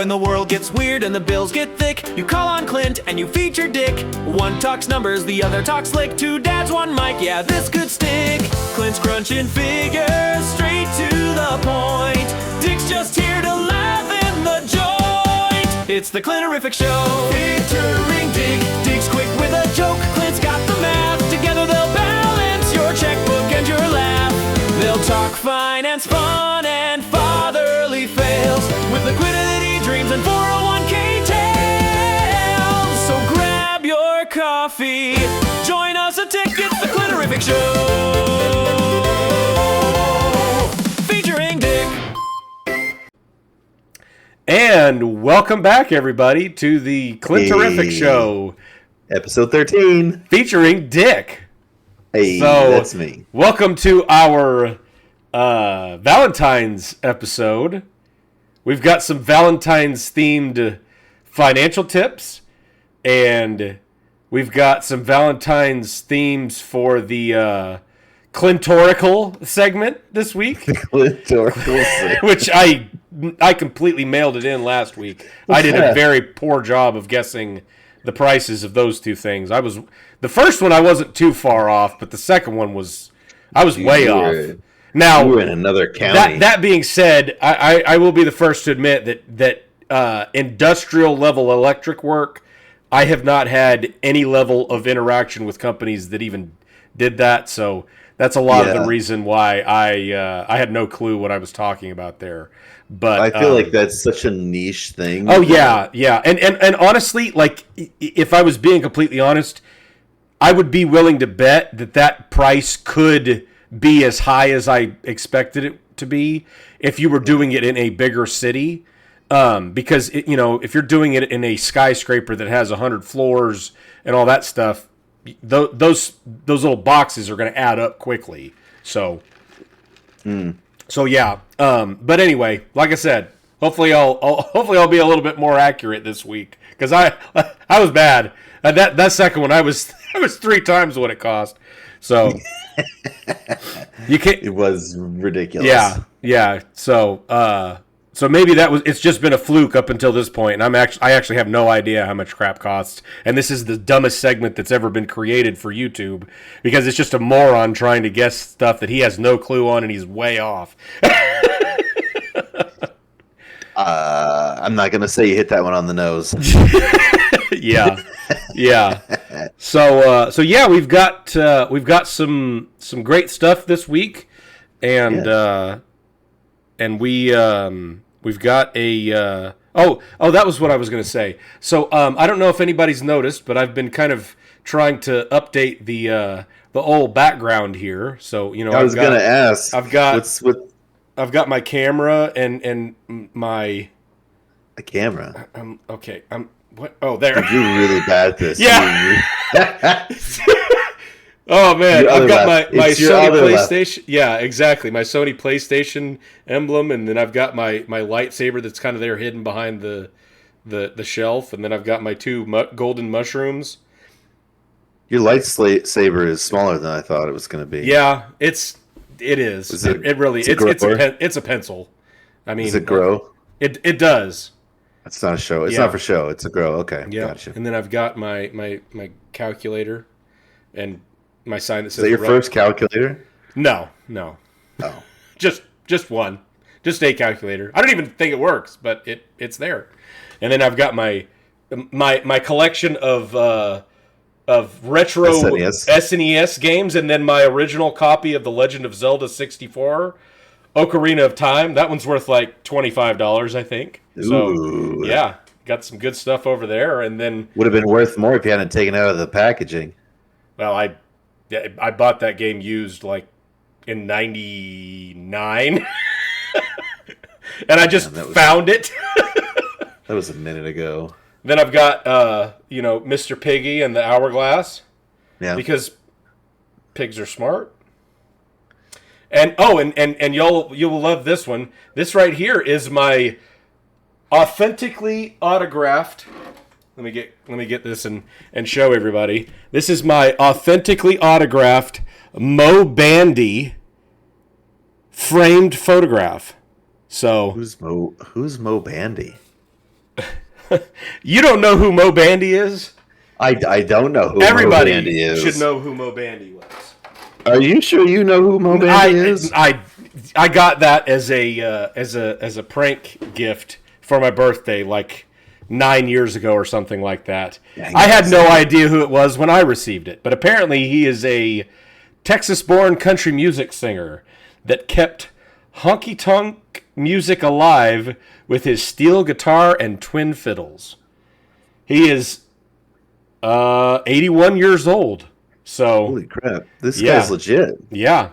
When the world gets weird and the bills get thick, you call on Clint and you feature Dick. One talks numbers, the other talks slick. Two dads, one mic, yeah, this could stick. Clint's crunching figures straight to the point. Dick's just here to laugh in the joint. It's the Clinterific Show, featuring Dick. Dick's quick with a joke, Clint's got the math. Together they'll balance your checkbook and your laugh. They'll talk finance, fun, and fatherly fails, with liquidity dreams and 401k tales. So grab your coffee, join us a ticket, the Clinterific Show, featuring Dick. And welcome back, everybody, to the Clinterific Show, episode 13, featuring Dick. Hey, so, that's me. Welcome to our Valentine's episode. We've got some Valentine's themed financial tips, and we've got some Valentine's themes for the Clintorical segment this week. Clintorical segment. Which I completely mailed it in last week. I did a very poor job of guessing the prices of those two things. The first one I wasn't too far off, but the second one I was way off. Now, you were in another county. That being said, I will be the first to admit that industrial level electric work, I have not had any level of interaction with companies that even did that. So that's a lot of the reason why I had no clue what I was talking about there. But I feel like that's such a niche thing. Oh yeah. And honestly, like, if I was being completely honest, I would be willing to bet that price could be as high as I expected it to be if you were doing it in a bigger city. Because if you're doing it in a skyscraper that has 100 floors and all that stuff, those little boxes are going to add up quickly. So. So yeah, but anyway, like I said, hopefully I'll be a little bit more accurate this week, because I was bad. That second one I was 3 times what it cost. So you can't. It was ridiculous. Yeah. So maybe it's just been a fluke up until this point, and I actually have no idea how much crap costs. And this is the dumbest segment that's ever been created for YouTube, because it's just a moron trying to guess stuff that he has no clue on, and he's way off. I'm not gonna say you hit that one on the nose. Yeah. So yeah, we've got some great stuff this week, and we've got a that was what I was going to say. So I don't know if anybody's noticed, but I've been kind of trying to update the old background here. So I was going to ask. I've got my camera and my camera. Okay. What? Oh, there. You're really bad at this. Yeah. Oh man, I've got my Sony PlayStation. Left. Yeah, exactly. My Sony PlayStation emblem, and then I've got my lightsaber that's kind of there hidden behind the shelf, and then I've got my 2 golden mushrooms. Your lightsaber is smaller than I thought it was going to be. Yeah, it is. It's a pencil. I mean, does it grow? It does. It's not a show. It's not for show. It's a grow. Okay, yeah. Gotcha. And then I've got my calculator, and my sign that says. Is that your first calculator? No. Oh, just one, just a calculator. I don't even think it works, but it's there. And then I've got my collection of retro SNES games, and then my original copy of The Legend of Zelda 64, Ocarina of Time. That one's worth like $25, I think. So ooh. Yeah, got some good stuff over there. And then would have been worth more if you hadn't taken it out of the packaging. Well, I bought that game used like in '99, and I just found it. That was a minute ago. Then I've got Mr. Piggy and the Hourglass. Yeah. Because pigs are smart. And you will love this one. This right here is my authentically autographed. Let me get this and show everybody. This is my authentically autographed Mo Bandy framed photograph. So who's Mo Bandy? You don't know who Mo Bandy is? I don't know who Everybody Mo Bandy is. should know who Mo Bandy was. Are you sure you know who Mo Bandy is? I got that as a prank gift for my birthday, like 9 years ago or something like that. I had no idea who it was when I received it, but apparently he is a Texas-born country music singer that kept honky-tonk music alive with his steel guitar and twin fiddles. He is 81 years old. So holy crap, this guy's legit. Yeah.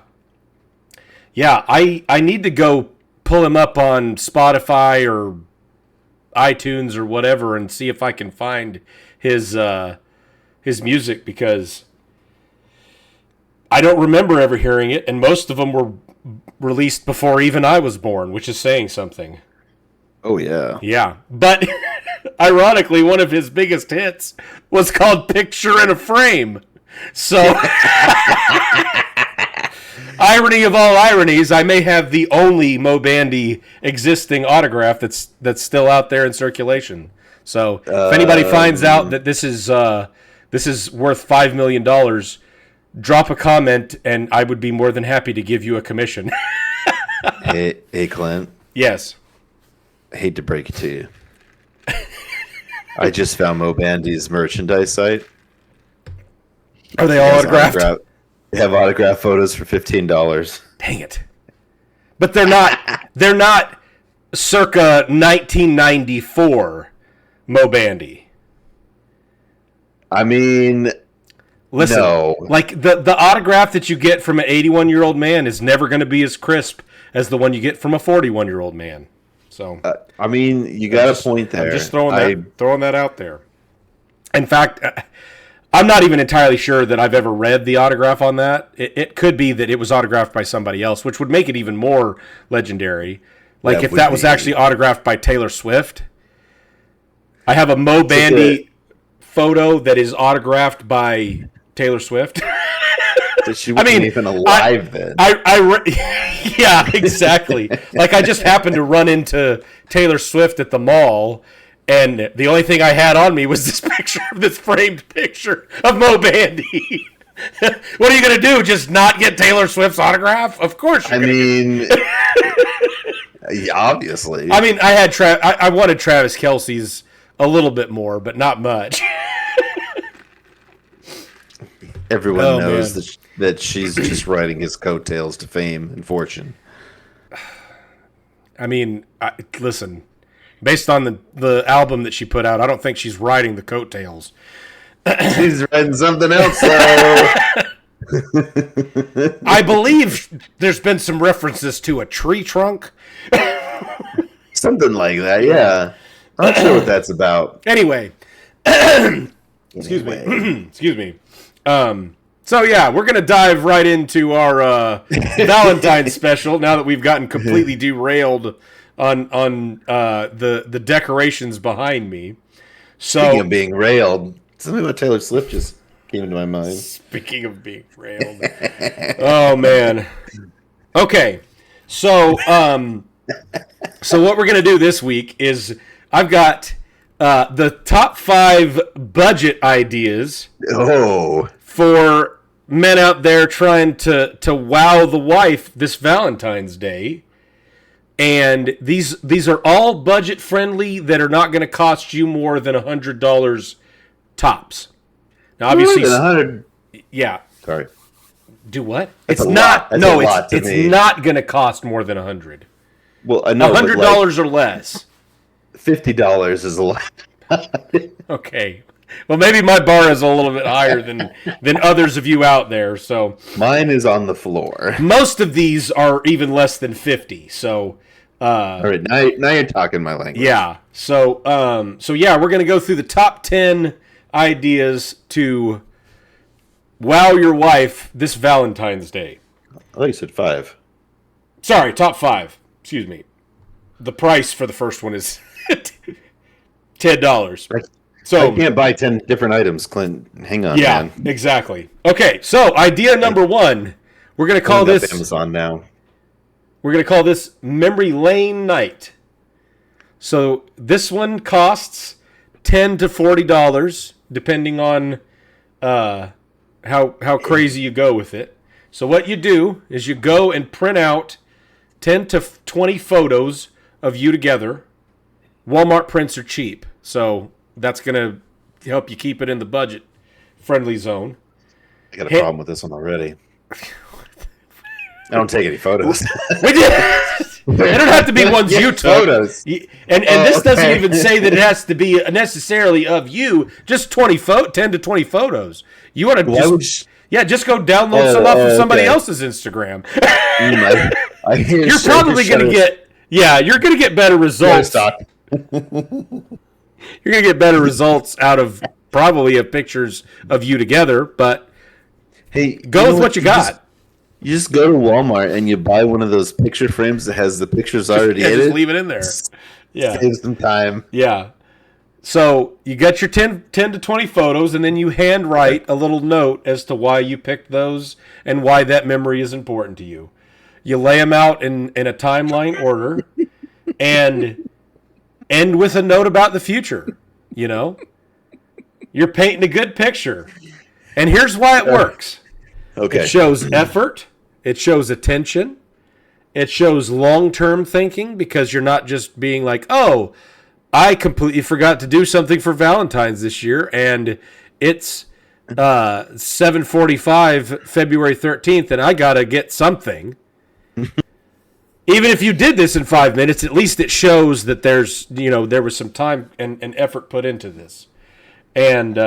Yeah, I need to go pull him up on Spotify or iTunes or whatever and see if I can find his music, because I don't remember ever hearing it, and most of them were released before even I was born, which is saying something. Oh, yeah. Yeah, but ironically, one of his biggest hits was called Picture in a Frame. So, irony of all ironies, I may have the only Mo Bandy existing autograph that's still out there in circulation. So, if anybody finds out that this is worth $5 million, drop a comment, and I would be more than happy to give you a commission. Hey, Clint. Yes. I hate to break it to you. I just found Mo Bandy's merchandise site. Are they all autographed? They have autograph photos for $15. Dang it. But they're not circa 1994 Mo Bandy. I mean, listen, no. Like the autograph that you get from an 81-year-old man is never going to be as crisp as the one you get from a 41-year-old man. So I mean, you got a point there. I'm just throwing that out there. In fact, I'm not even entirely sure that I've ever read the autograph on that. It could be that it was autographed by somebody else, which would make it even more legendary. Like if that was actually autographed by Taylor Swift. I have a Mo Bandy photo that is autographed by Taylor Swift. She wasn't even alive then. Yeah, exactly. Like I just happened to run into Taylor Swift at the mall, and the only thing I had on me was this framed picture of Mo Bandy. What are you going to do? Just not get Taylor Swift's autograph? Of course you're going to. Yeah, obviously. I mean, I wanted Travis Kelce's a little bit more, but not much. Everyone knows that she's just riding his coattails to fame and fortune. I mean, listen, based on the album that she put out, I don't think she's riding the coattails. She's riding something else, though. I believe there's been some references to a tree trunk. Something like that, yeah. I'm not sure what that's about. Anyway. Excuse me. So yeah, we're gonna dive right into our Valentine special now that we've gotten completely derailed on the decorations behind me. So speaking of being railed, something about Taylor Swift just came into my mind. Speaking of being railed, oh man. Okay, so what we're gonna do this week is I've got the top 5 budget ideas. Oh. For men out there trying to wow the wife this Valentine's Day. And these are all budget friendly that are not going to cost you more than $100 tops. Now obviously $100. Yeah. Sorry. Do what? It's not going to cost more than $100. Well, I know $100 or less. $50 is a lot. Okay. Well, maybe my bar is a little bit higher than others of you out there. So mine is on the floor. Most of these are even less than 50. So, all right, now you're talking my language. Yeah. So yeah, we're gonna go through the top 10 ideas to wow your wife this Valentine's Day. I thought you said 5. Sorry, top 5. Excuse me. The price for the first one is $10. So I can't buy 10 different items, Clint. Hang on, yeah, man. Exactly. Okay, so idea number 1. We're going to call this Amazon now. We're going to call this Memory Lane Night. So this one costs $10 to $40, depending on how crazy you go with it. So what you do is you go and print out 10 to 20 photos of you together. Walmart prints are cheap, so that's going to help you keep it in the budget-friendly zone. I got a problem with this one already. I don't take any photos. We did. They don't have to be ones you took. Photos. And this doesn't even say that it has to be necessarily of you. Just 10 to 20 photos. You want to just go download some off of somebody else's Instagram. You're probably going to get you're going to get better results. You're going to get better results out of probably of pictures of you together, but hey, go with what you got. You just go to Walmart and you buy one of those picture frames that has the pictures already in it. Just leave it in there. Yeah. Save some time. Yeah. So you got your 10 to 20 photos, and then you handwrite a little note as to why you picked those and why that memory is important to you. You lay them out in a timeline order and end with a note about the future. You know? You're painting a good picture. And here's why it works. Okay. It shows effort. It shows attention. It shows long-term thinking, because you're not just being like, oh, I completely forgot to do something for Valentine's this year, and it's 7:45 February 13th, and I got to get something. Even if you did this in 5 minutes, at least it shows that there was some time and effort put into this. And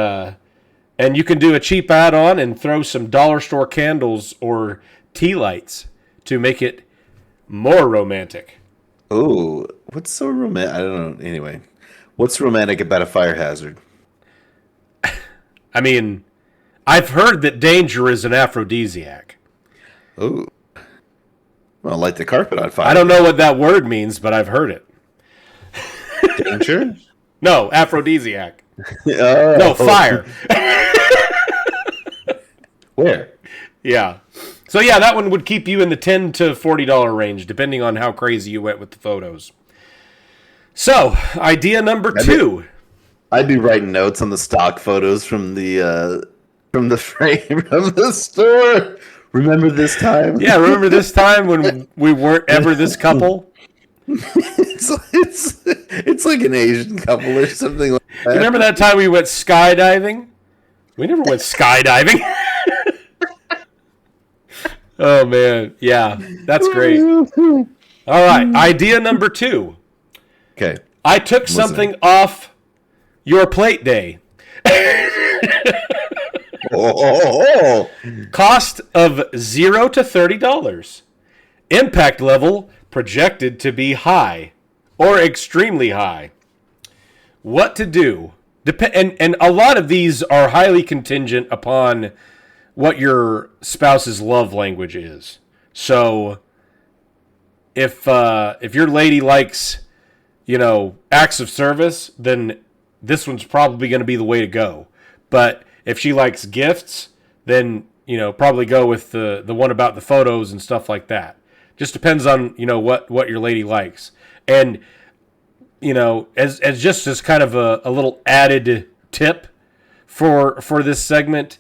you can do a cheap add-on and throw some dollar store candles or tea lights to make it more romantic. Oh, what's so romantic? I don't know. Anyway, what's romantic about a fire hazard? I mean, I've heard that danger is an aphrodisiac. Oh. Well, light the carpet on fire. I don't know what that word means, but I've heard it. Danger? No, aphrodisiac. Oh. No, fire. Where? Yeah. So, yeah, that one would keep you in the $10 to $40 range, depending on how crazy you went with the photos. So, idea number 2. I'd be writing notes on the stock photos from the frame of the store. Remember this time? Yeah, remember this time when we weren't ever this couple? It's like an Asian couple or something like that. You remember that time we went skydiving? We never went skydiving. Oh, man. Yeah, that's great. All right, idea number 2. Okay. I took something off your plate day. Cost of $0 to $30. Impact level projected to be high or extremely high. What to do? And a lot of these are highly contingent upon what your spouse's love language is. So if your lady likes, acts of service, then this one's probably going to be the way to go. But if she likes gifts, then, probably go with the one about the photos and stuff like that. Just depends on, what your lady likes. And, as kind of a little added tip for this segment,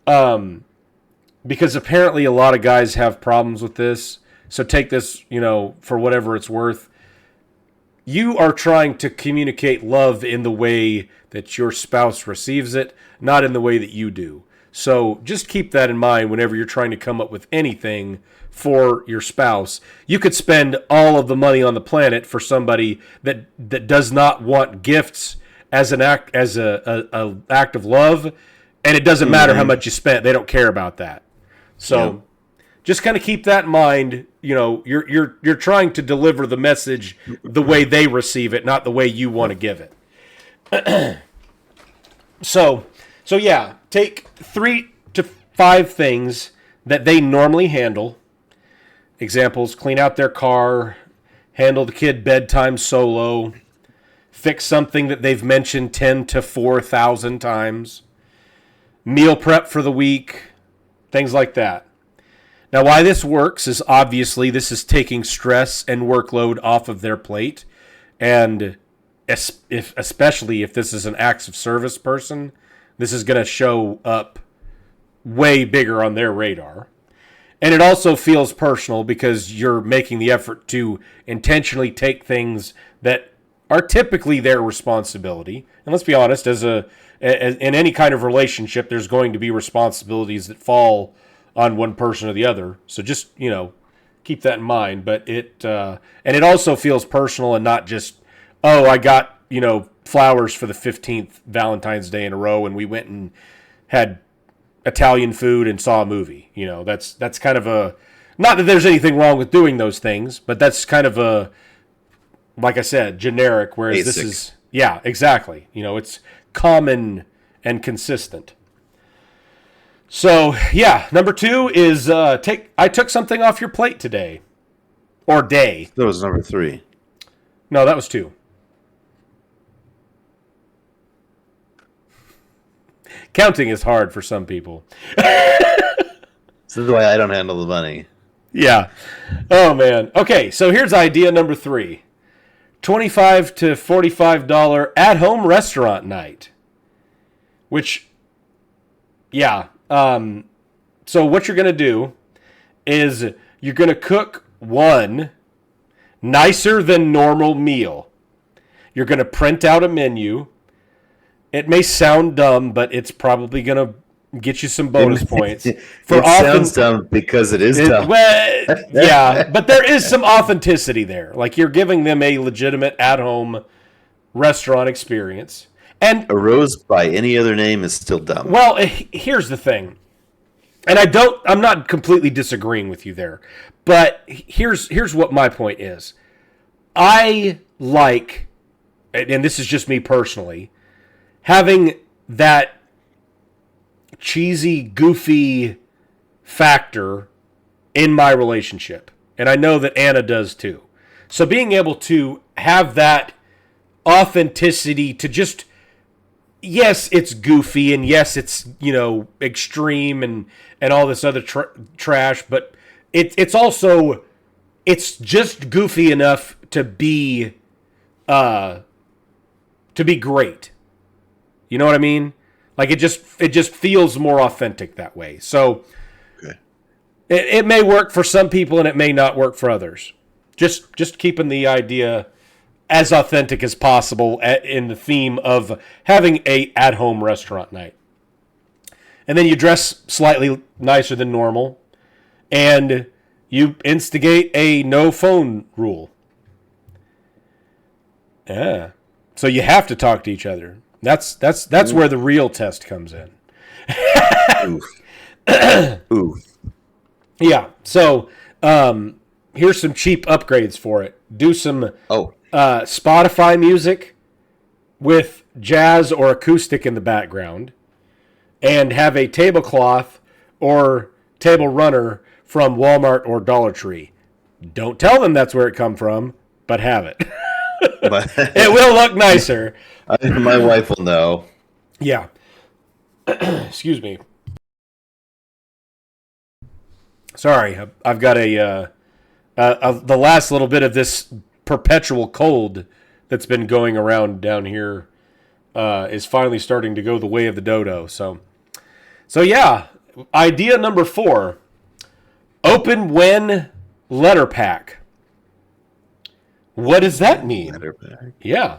because apparently a lot of guys have problems with this. So take this, for whatever it's worth. You are trying to communicate love in the way that your spouse receives it, not in the way that you do. So just keep that in mind whenever you're trying to come up with anything for your spouse. You could spend all of the money on the planet for somebody that does not want gifts as an act a act of love, and it doesn't matter how much you spent. They don't care about that. So just kind of keep that in mind. You're trying to deliver the message the way they receive it, not the way you want to give it. So yeah, take 3 to 5 things that they normally handle. Examples: clean out their car, handle the kid bedtime solo, fix something that they've mentioned 10 to 4,000 times, meal prep for the week, things like that. Now, why this works is obviously this is taking stress and workload off of their plate, and especially if this is an acts of service person, this is going to show up way bigger on their radar. And it also feels personal because you're making the effort to intentionally take things that are typically their responsibility. And let's be honest, in any kind of relationship, there's going to be responsibilities that fall on one person or the other. So just, keep that in mind. But it also feels personal and not just, oh, I got, flowers for the 15th Valentine's Day in a row and we went and had Italian food and saw a movie. That's kind of a, not that there's anything wrong with doing those things, but that's kind of a, like I said, generic, whereas basic. This is, yeah, exactly. It's common and consistent. So, yeah, number 2 is I took something off your plate today. Or day. That was number 3. No, that was 2. Counting is hard for some people. This is why I don't handle the money. Yeah. Oh, man. Okay, so here's idea number 3. $25 to $45 at-home restaurant night. Which, yeah. So what you're going to do is you're going to cook one nicer than normal meal. You're going to print out a menu. It may sound dumb, but it's probably going to get you some bonus points. Sounds dumb because it is dumb. Well, yeah, but there is some authenticity there. Like you're giving them a legitimate at-home restaurant experience. And a rose by any other name is still dumb. Well, here's the thing. And I'm not completely disagreeing with you there. But here's what my point is. I like, and this is just me personally, having that cheesy, goofy factor in my relationship. And I know that Anna does too. So being able to have that authenticity to just, yes, it's goofy, and yes, it's, extreme and all this other trash, but it's also, it's just goofy enough to be great. You know what I mean? Like it just feels more authentic that way. So okay. It may work for some people and it may not work for others. Just keeping the idea as authentic as possible in the theme of having a at-home restaurant night. And then you dress slightly nicer than normal, and you instigate a no phone rule. Yeah. So you have to talk to each other. That's where the real test comes in. Oof. Oof. Yeah. So here's some cheap upgrades for it. Do some Spotify music with jazz or acoustic in the background, and have a tablecloth or table runner from Walmart or Dollar Tree. Don't tell them that's where it come from, but have it. It will look nicer. My wife will know. Yeah. Excuse me. Sorry, I've got the last little bit of this perpetual cold that's been going around down here is finally starting to go the way of the dodo. So yeah, idea number 4, open when letter pack. What does that mean? Letter pack. Yeah.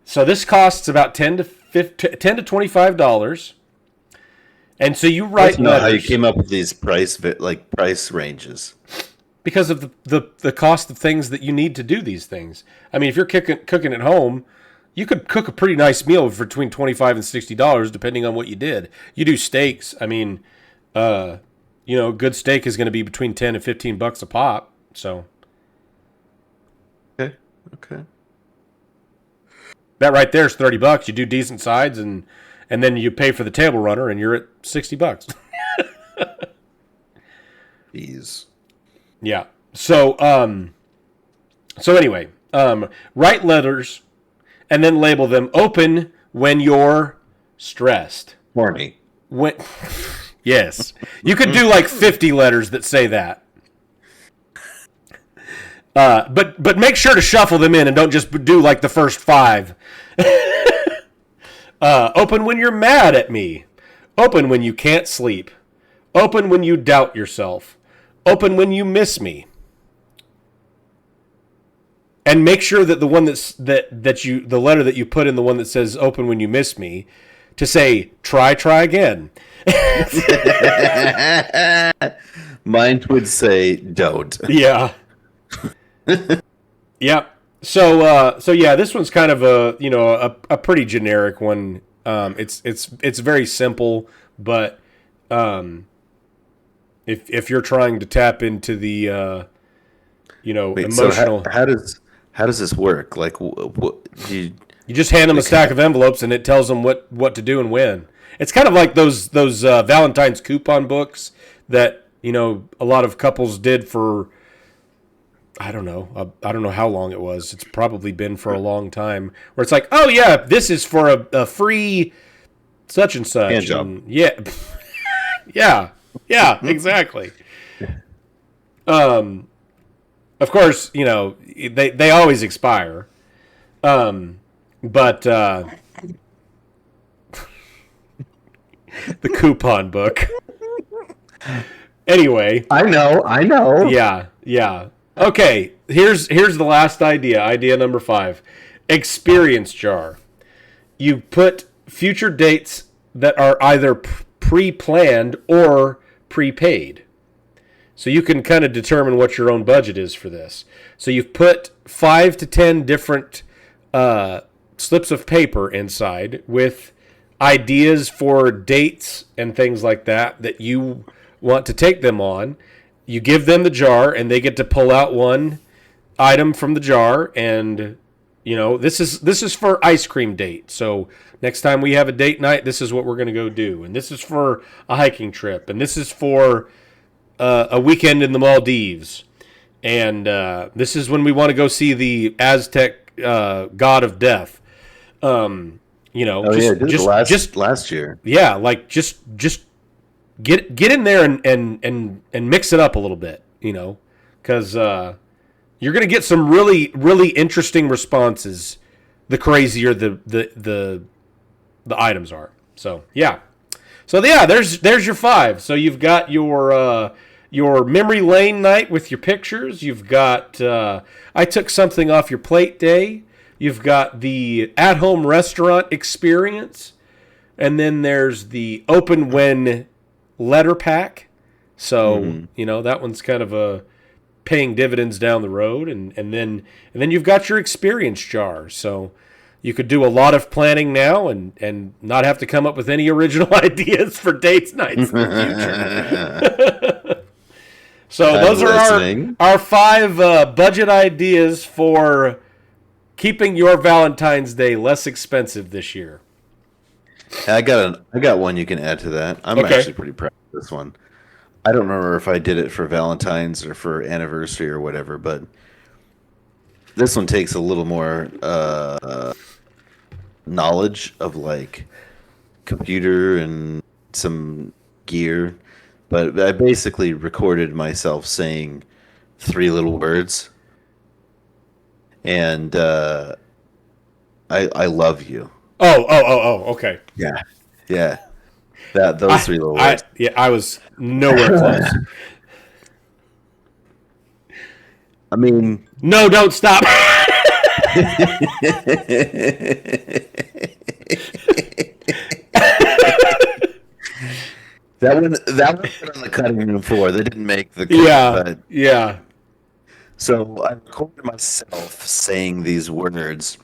So this costs about $10 to $25. And so you write letters. How you came up with these price ranges? Because of the cost of things that you need to do these things. I mean, if you're cooking at home, you could cook a pretty nice meal for between $25 and $60, depending on what you did. You do steaks. I mean, good steak is going to be between $10 and $15 a pop. So, okay. That right there is $30. You do decent sides, and then you pay for the table runner, and you're at $60. Jeez. Yeah. So anyway, write letters and then label them open when you're stressed. Horny. Yes. You could do like 50 letters that say that. But make sure to shuffle them in and don't just do like the first 5. Open when you're mad at me. Open when you can't sleep. Open when you doubt yourself. Open when you miss me. And make sure that the one the letter that you put in the one that says open when you miss me, to say try again. Mine would say don't. Yeah. Yeah. So yeah, this one's kind of a pretty generic one. It's very simple, but if you're trying to tap into the emotional. So how does this work? Like, what you just hand them a stack of envelopes and it tells them what to do and when. It's kind of like those Valentine's coupon books that a lot of couples did for. I don't know how long it was. It's probably been for a long time. Where it's like, oh yeah, this is for a free such and such. Hand job. And yeah, exactly. Of course, they always expire. But the coupon book. Anyway, I know. Yeah. Okay, here's the last idea. Idea number 5. Experience jar. You put future dates that are either pre-planned or prepaid. So you can kind of determine what your own budget is for this. So you've put 5 to 10 different slips of paper inside with ideas for dates and things like that you want to take them on. You give them the jar, and they get to pull out one item from the jar. And this is for ice cream date. So next time we have a date night, this is what we're going to go do. And this is for a hiking trip, and this is for a weekend in the Maldives. And this is when we want to go see the Aztec god of death. Just last year. Yeah, like just get in there and mix it up a little bit, because you're going to get some really, really interesting responses the crazier the items are. So yeah, there's your 5. So you've got your memory lane night with your pictures. You've got I took something off your plate day. You've got the at-home restaurant experience, and then there's the open when letter pack. So that one's kind of paying dividends down the road, and then you've got your experience jar. So you could do a lot of planning now and not have to come up with any original ideas for dates nights in the future. So those are our 5 budget ideas for keeping your Valentine's Day less expensive this year. I got one you can add to that. I'm actually pretty proud of this one. I don't remember if I did it for Valentine's or for anniversary or whatever, but this one takes a little more knowledge of like computer and some gear. But I basically recorded myself saying 3 little words, and I love you. Oh, okay. Yeah. Those 3 little words. I was nowhere close. I mean, no, don't stop. That one put on the cutting room floor. They didn't make the cut. Yeah. So I recorded myself saying these words,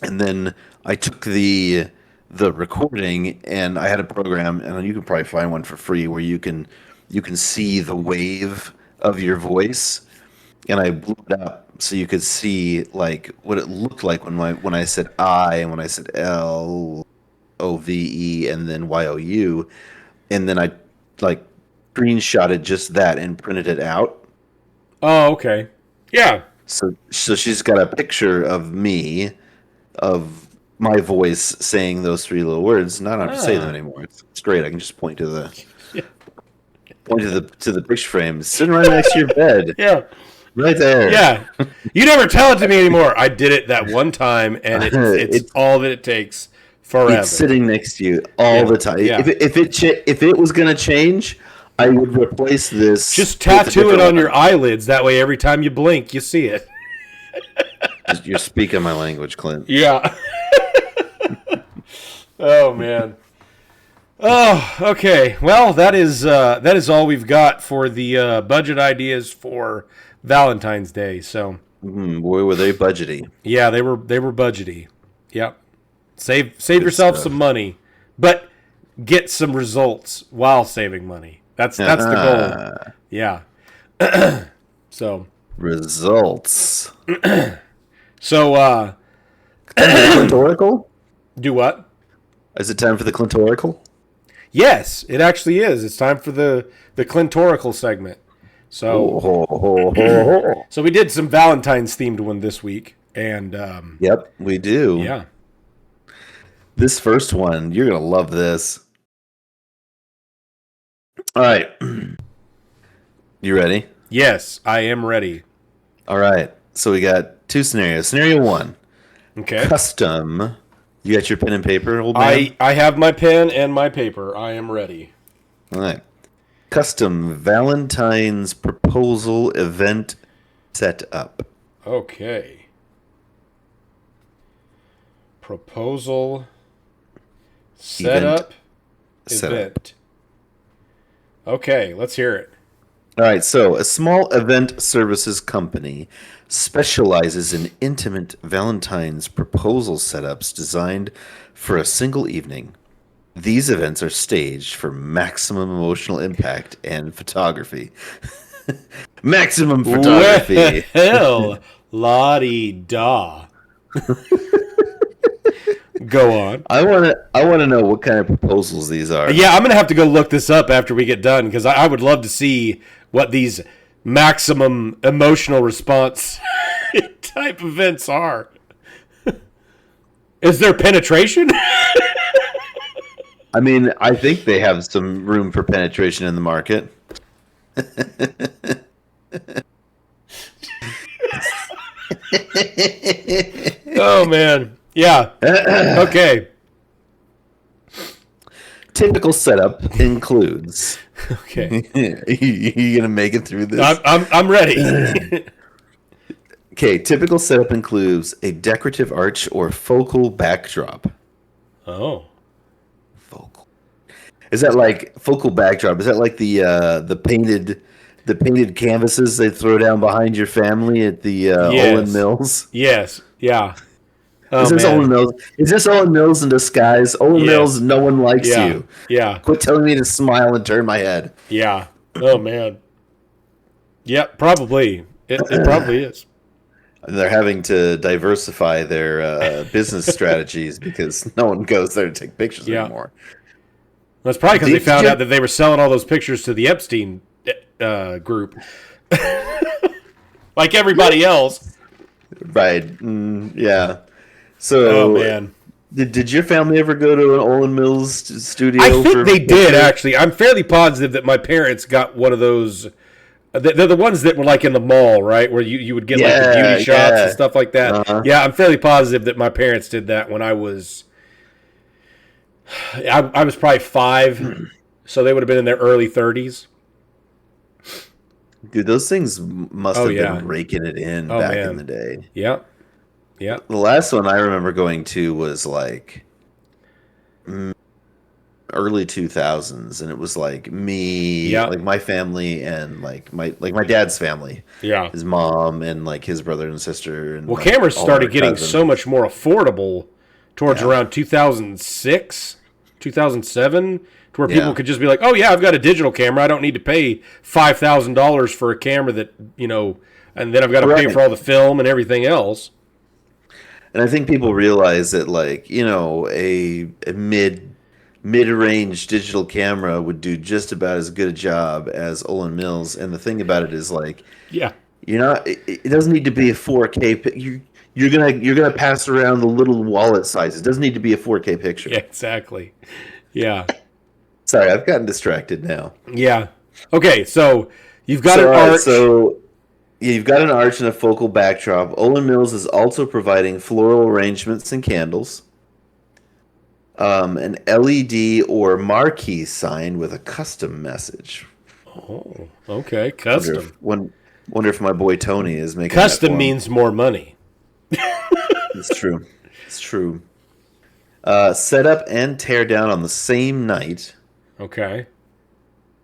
and then I took the recording, and I had a program, and you can probably find one for free where you can see the wave of your voice, and I blew it up so you could see like what it looked like when I said I and when I said LOVE and then YOU, and then I like screenshotted just that and printed it out. Oh, okay. Yeah. So she's got a picture of me, of my voice saying those 3 little words. And I don't have to say them anymore. It's great. I can just point to the picture frame. It's sitting right next to your bed. Yeah. Right there. Yeah. You never tell it to me anymore. I did it that one time, and it's all that it takes forever. It's sitting next to you all the time. Yeah. If it was going to change, I would replace this. Just tattoo it on your eyelids. That way, every time you blink, you see it. You're speaking my language, Clint. Yeah. Oh, man. Oh, okay. Well, that is all we've got for the budget ideas for Valentine's Day. So, Boy, were they budgety. yeah, they were budgety. Yep. Save yourself some money, but get some results while saving money. That's the goal. Yeah. So results. So Clintorical? Do what? Is it time for the Clintorical? Yes, it actually is. It's time for the Clintorical segment. So so we did some Valentine's themed one this week, and yep, we do. Yeah. This first one, you're gonna love this. All right. You ready? Yes, I am ready. All right. So we got two scenarios. Scenario one. Okay. Custom. You got your pen and paper, old man? I have my pen and my paper. I am ready. All right. Custom Valentine's proposal event setup. Okay. Proposal setup event. Okay, let's hear it. All right, so a small event services company specializes in intimate Valentine's proposal setups designed for a single evening. These events are staged for maximum emotional impact and photography. Maximum photography. Well, la-di-da. Go on. I want to know what kind of proposals these are. Yeah, I'm gonna have to go look this up after we get done because I would love to see what these maximum emotional response type events are. Is there penetration? I mean, I think they have some room for penetration in the market. Oh man. Yeah. Okay. Typical setup includes. Okay. You gonna make it through this? I'm ready. Okay. Typical setup includes a decorative arch or focal backdrop. Oh. Focal. Is that like focal backdrop? Is that like the painted canvases they throw down behind your family at the Olin Mills? Yes. Yeah. Oh, is this man. Olin Mills? Is this Olin Mills in disguise? Olin Mills, no one likes you. Yeah. Quit telling me to smile and turn my head. Yeah. Oh man. Yep. Probably. It probably is. They're having to diversify their business strategies because no one goes there to take pictures anymore. That's probably because they found out that they were selling all those pictures to the Epstein group, like everybody else. Right? Yeah. So, oh man, did your family ever go to an Olin Mills studio? I think they did actually. I'm fairly positive that my parents got one of those. They're the ones that were like in the mall, right? Where you would get like the beauty shots and stuff like that. Uh-huh. Yeah, I'm fairly positive that my parents did that when I was probably 5, so they would have been in their early 30s. Dude, those things must have been raking it in back in the day. Yep. Yep. The last one I remember going to was like early 2000s, and it was like me, like my family, and like my dad's family. Yeah. His mom and like his brother and sister. And well, like, cameras started getting cousins. so much more affordable towards around 2006, 2007, to where people could just be like, oh yeah, I've got a digital camera. I don't need to pay $5,000 for a camera that, and then I've got to pay for all the film and everything else. And I think people realize that, like, a mid-range digital camera would do just about as good a job as Olin Mills. And the thing about it is, like, it doesn't need to be a 4K. You're gonna pass around the little wallet size. It doesn't need to be a 4K picture. Yeah, exactly. Yeah. Sorry, I've gotten distracted now. Yeah. Okay, so you've got an arch. You've got an arch and a focal backdrop. Olin Mills is also providing floral arrangements and candles. An LED or marquee sign with a custom message. Oh, okay. Custom. Wonder if my boy Tony is making Custom means more money. It's true. It's true. Set up and tear down on the same night. Okay.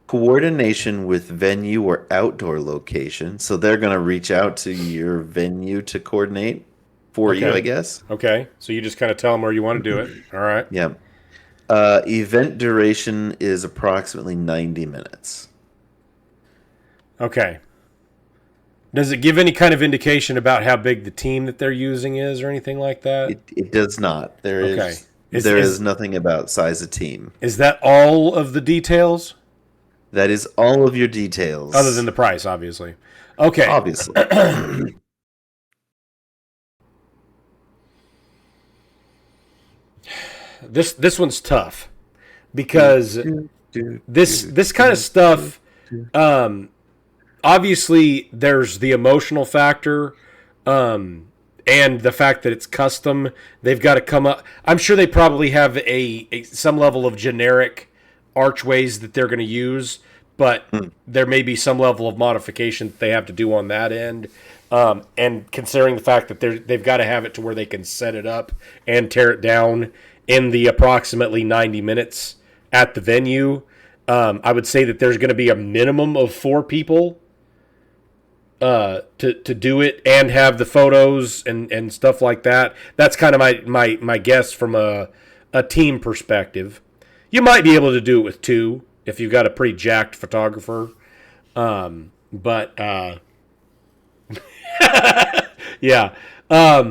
Coordination with venue or outdoor location. So they're going to reach out to your venue to coordinate for you, I guess. Okay. So you just kind of tell them where you want to do it. All right. Yeah. Event duration is approximately 90 minutes. Okay. Does it give any kind of indication about how big the team that they're using is or anything like that? It does not. There is nothing about size of team. Is that all of the details? That is all of your details. Other than the price, obviously. Okay. Obviously. This one's tough because this kind of stuff, obviously there's the emotional factor, and the fact that it's custom. They've got to come up. I'm sure they probably have some level of generic archways that they're going to use, but there may be some level of modification that they have to do on that end. And considering the fact that they've got to have it to where they can set it up and tear it down in the approximately 90 minutes at the venue, I would say that there's going to be a minimum of 4 people to do it and have the photos and stuff like that. That's kind of my guess from a team perspective. You might be able to do it with 2 if you've got a pretty jacked photographer. But yeah. I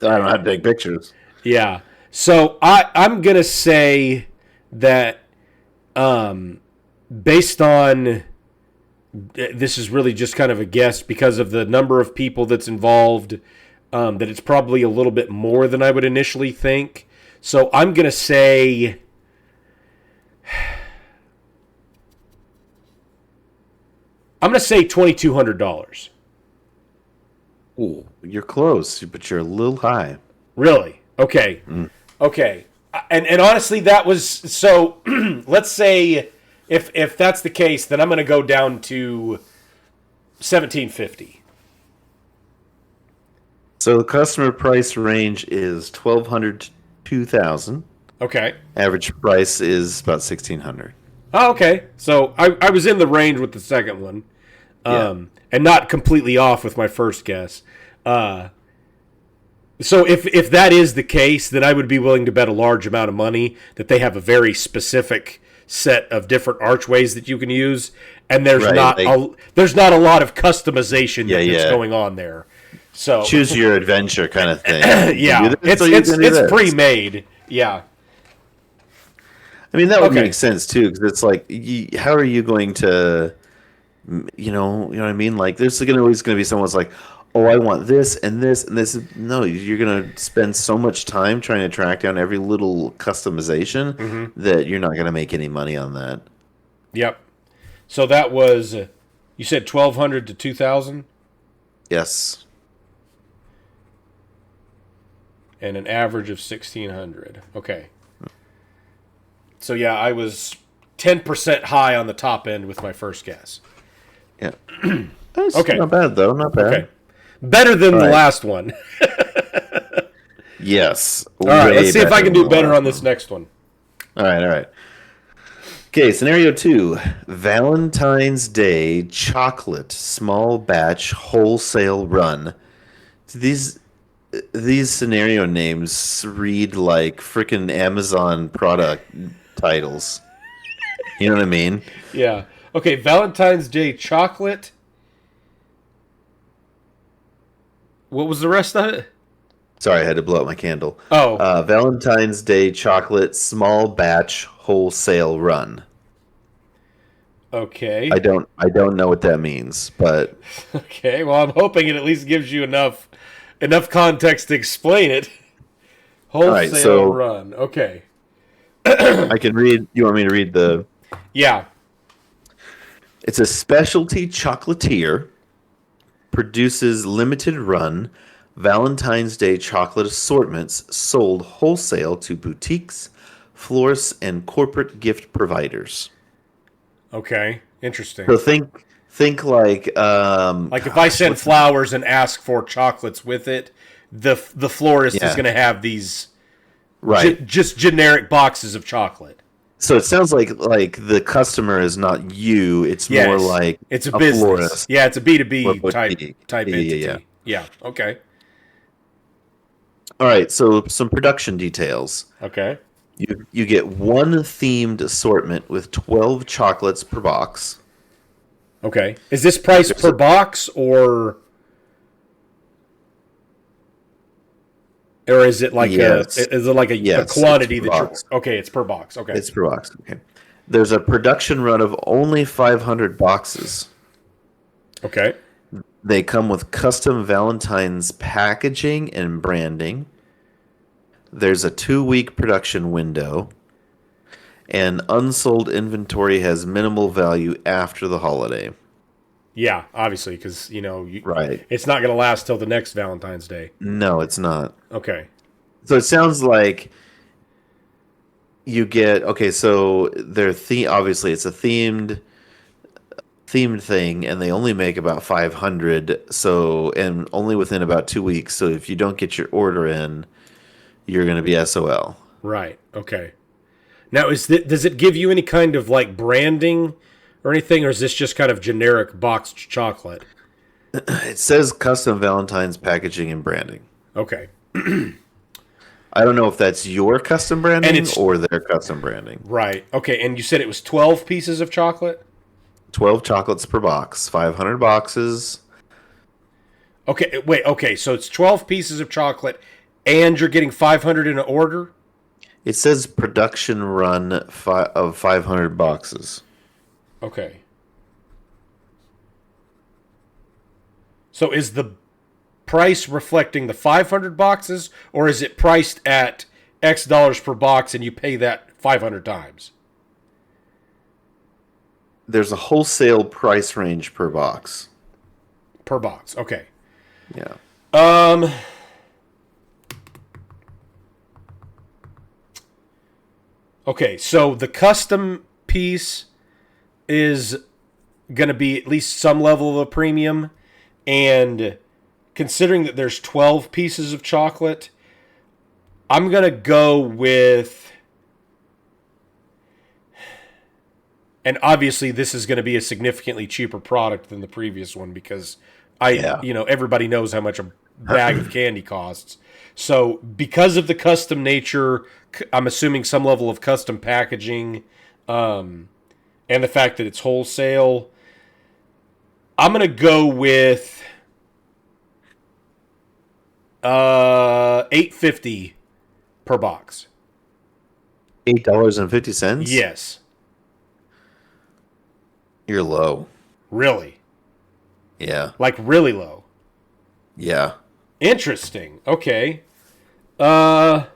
don't have big pictures. Yeah. So I'm going to say that based on, this is really just kind of a guess because of the number of people that's involved, that it's probably a little bit more than I would initially think. So I'm going to say $2,200. Ooh, you're close, but you're a little high. Really? Okay. Okay. And honestly, that was so. Let's say if that's the case, then I'm going to go down to $1,750. So the customer price range is $1,200 to $2,000. Okay. Average price is about $1,600. Oh, okay. So I was in the range with the second one, and not completely off with my first guess. So if that is the case, then I would be willing to bet a large amount of money that they have a very specific set of different archways that you can use, and there's not a lot of customization that's going on there. So choose your adventure kind of thing. Yeah, it's pre-made. Yeah. I mean, that would make sense too, because it's like, how are you going to, you know what I mean? Like, there's always going to be someone's like, oh, I want this and this and this. No, you're going to spend so much time trying to track down every little customization that you're not going to make any money on that. Yep. So that was, you said $1,200 to $2,000? Yes. And an average of $1,600. Okay. So yeah, I was 10% high on the top end with my first guess. Yeah. That's not bad though. Not bad. Okay. Better than the last one. Yes. All right. Let's see if I can do better on this next one. All right. Okay. Scenario 2: Valentine's Day chocolate small batch wholesale run. These scenario names read like freaking Amazon product titles. You know what I mean? Yeah. Okay, Valentine's Day chocolate. What was the rest of it? Sorry, I had to blow out my candle. Oh. Valentine's Day chocolate small batch wholesale run. Okay. I don't know what that means, but okay, well, I'm hoping it at least gives you enough context to explain it. Wholesale run. Okay. I can read. You want me to read the? Yeah. It's a specialty chocolatier produces limited run Valentine's Day chocolate assortments sold wholesale to boutiques, florists, and corporate gift providers. Okay, interesting. So think like Like if I send flowers and ask for chocolates with it, the florist is going to have these just generic boxes of chocolate. So it sounds like the customer is not you. It's more like it's a business. Florist. Yeah, it's a B2B type entity. Yeah. Okay. All right. So some production details. Okay. You get one themed assortment with 12 chocolates per box. Okay. Is this price per box or is it like a quantity that you're okay? It's per box. Okay. It's per box. Okay. There's a production run of only 500 boxes. Okay. They come with custom Valentine's packaging and branding. There's a 2-week production window. And unsold inventory has minimal value after the holiday. Yeah, obviously, because, right. It's not going to last till the next Valentine's Day. No, it's not. Okay. So it sounds like you get, so they're obviously it's a themed thing, and they only make about 500, and only within about 2 weeks. So if you don't get your order in, you're going to be SOL. Right. Okay. Now, does it give you any kind of like branding or anything, or is this just kind of generic boxed chocolate? It says custom Valentine's packaging and branding. Okay. I don't know if that's your custom branding or their custom branding. Right. Okay. And you said it was 12 pieces of chocolate? 12 chocolates per box, 500 boxes. Okay. Wait. Okay. So it's 12 pieces of chocolate, and you're getting 500 in an order? It says production run of 500 boxes. Okay. So is the price reflecting the 500 boxes, or is it priced at X dollars per box and you pay that 500 times? There's a wholesale price range per box. Per box. Okay. Yeah. Okay, so the custom piece is going to be at least some level of a premium, and considering that there's 12 pieces of chocolate, I'm going to go with, and obviously this is going to be a significantly cheaper product than the previous one because everybody knows how much a bag of candy costs. So because of the custom nature, I'm assuming some level of custom packaging, and the fact that it's wholesale, I'm going to go with $8.50 per box. $8.50? Yes. You're low. Really? Yeah. Like really low? Yeah. Interesting. Okay. Like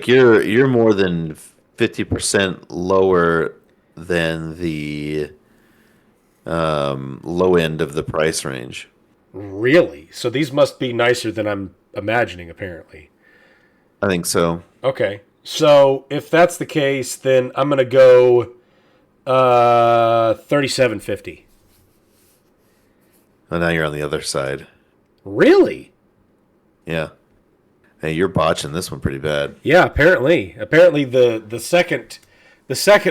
you're more than 50% lower than the low end of the price range. Really? So these must be nicer than I'm imagining, apparently. I think so. Okay. So if that's the case, then I'm gonna go $37.50. And now you're on the other side. Really? Yeah. Hey, you're botching this one pretty bad. Yeah, apparently. Apparently the second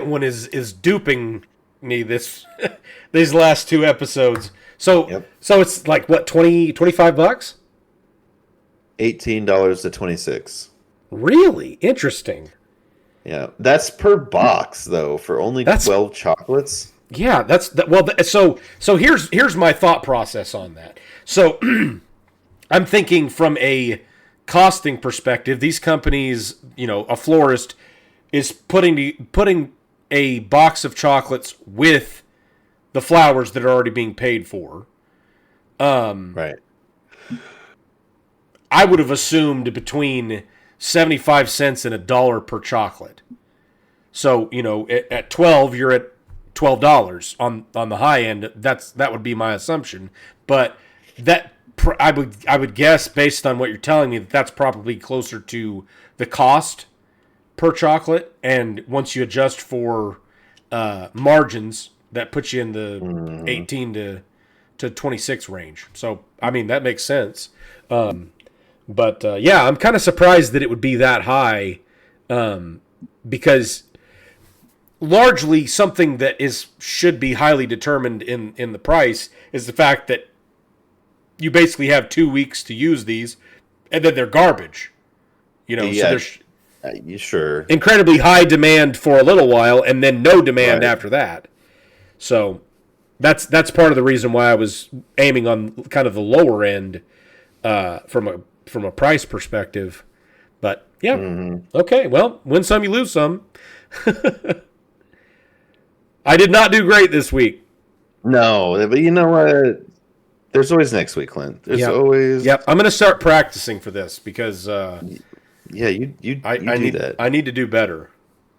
one is duping me these last two episodes. So so it's like what, 25 bucks? $18 to 26. Really? Interesting. Yeah. That's per box though, for only 12 chocolates. Yeah, so here's my thought process on that. So I'm thinking from a costing perspective, these companies, a florist is putting a box of chocolates with the flowers that are already being paid for. Right. I would have assumed between 75 cents and $1 per chocolate. So, at 12, you're at $12 on the high end. That would be my assumption, but I would guess, based on what you're telling me, that's probably closer to the cost per chocolate, and once you adjust for margins, that puts you in the 18 to 26 range. So I mean, that makes sense. But yeah, I'm kind of surprised that it would be that high, because largely something that should be highly determined in the price is the fact that you basically have 2 weeks to use these, and then they're garbage. So there's sure incredibly high demand for a little while, and then no demand after that. So that's part of the reason why I was aiming on kind of the lower end from a price perspective. But yeah, okay. Well, win some, you lose some. I did not do great this week. No, but you know what? There's always next week, Clint. There's always. Yep, I'm going to start practicing for this because. Yeah, you I do need that. I need to do better.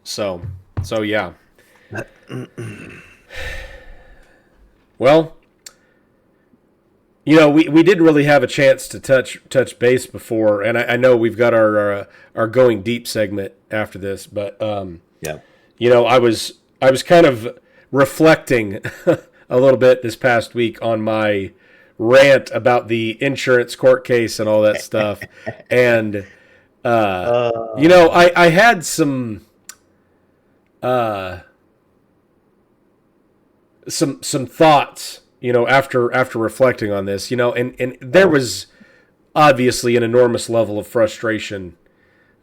So yeah. Well, we didn't really have a chance to touch base before, and I know we've got our going deep segment after this, but yeah. I was kind of reflecting a little bit this past week on my rant about the insurance court case and all that stuff, and I had some thoughts, after reflecting on this, and there was obviously an enormous level of frustration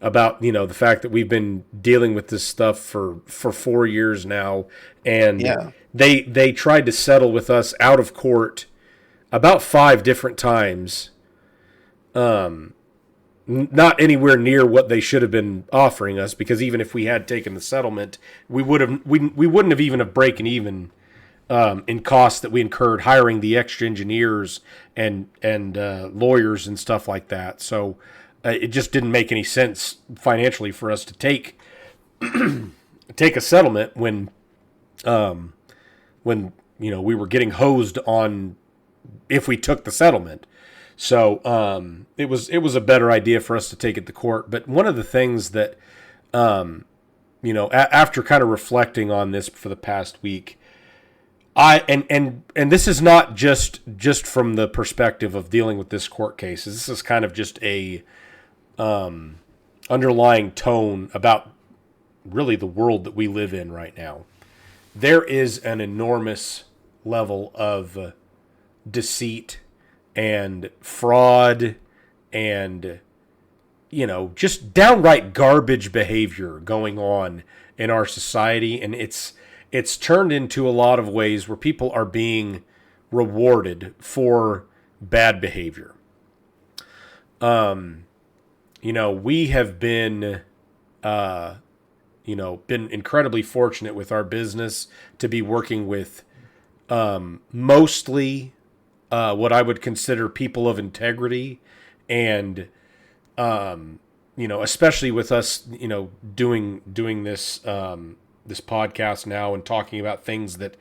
about, the fact that we've been dealing with this stuff for 4 years now, and they tried to settle with us out of court about 5 different times, not anywhere near what they should have been offering us, because even if we had taken the settlement, we wouldn't have even have broken even in costs that we incurred hiring the extra engineers and lawyers and stuff like that. So it just didn't make any sense financially for us to take a settlement when we were getting hosed on if we took the settlement. So it was a better idea for us to take it to court. But one of the things that after kind of reflecting on this for the past week, and this is not just from the perspective of dealing with this court case. This is kind of just a underlying tone about really the world that we live in right now. There is an enormous level of deceit and fraud and, just downright garbage behavior going on in our society. And it's turned into a lot of ways where people are being rewarded for bad behavior. We have been, been incredibly fortunate with our business to be working with mostly what I would consider people of integrity, and especially with us, doing this this podcast now and talking about things that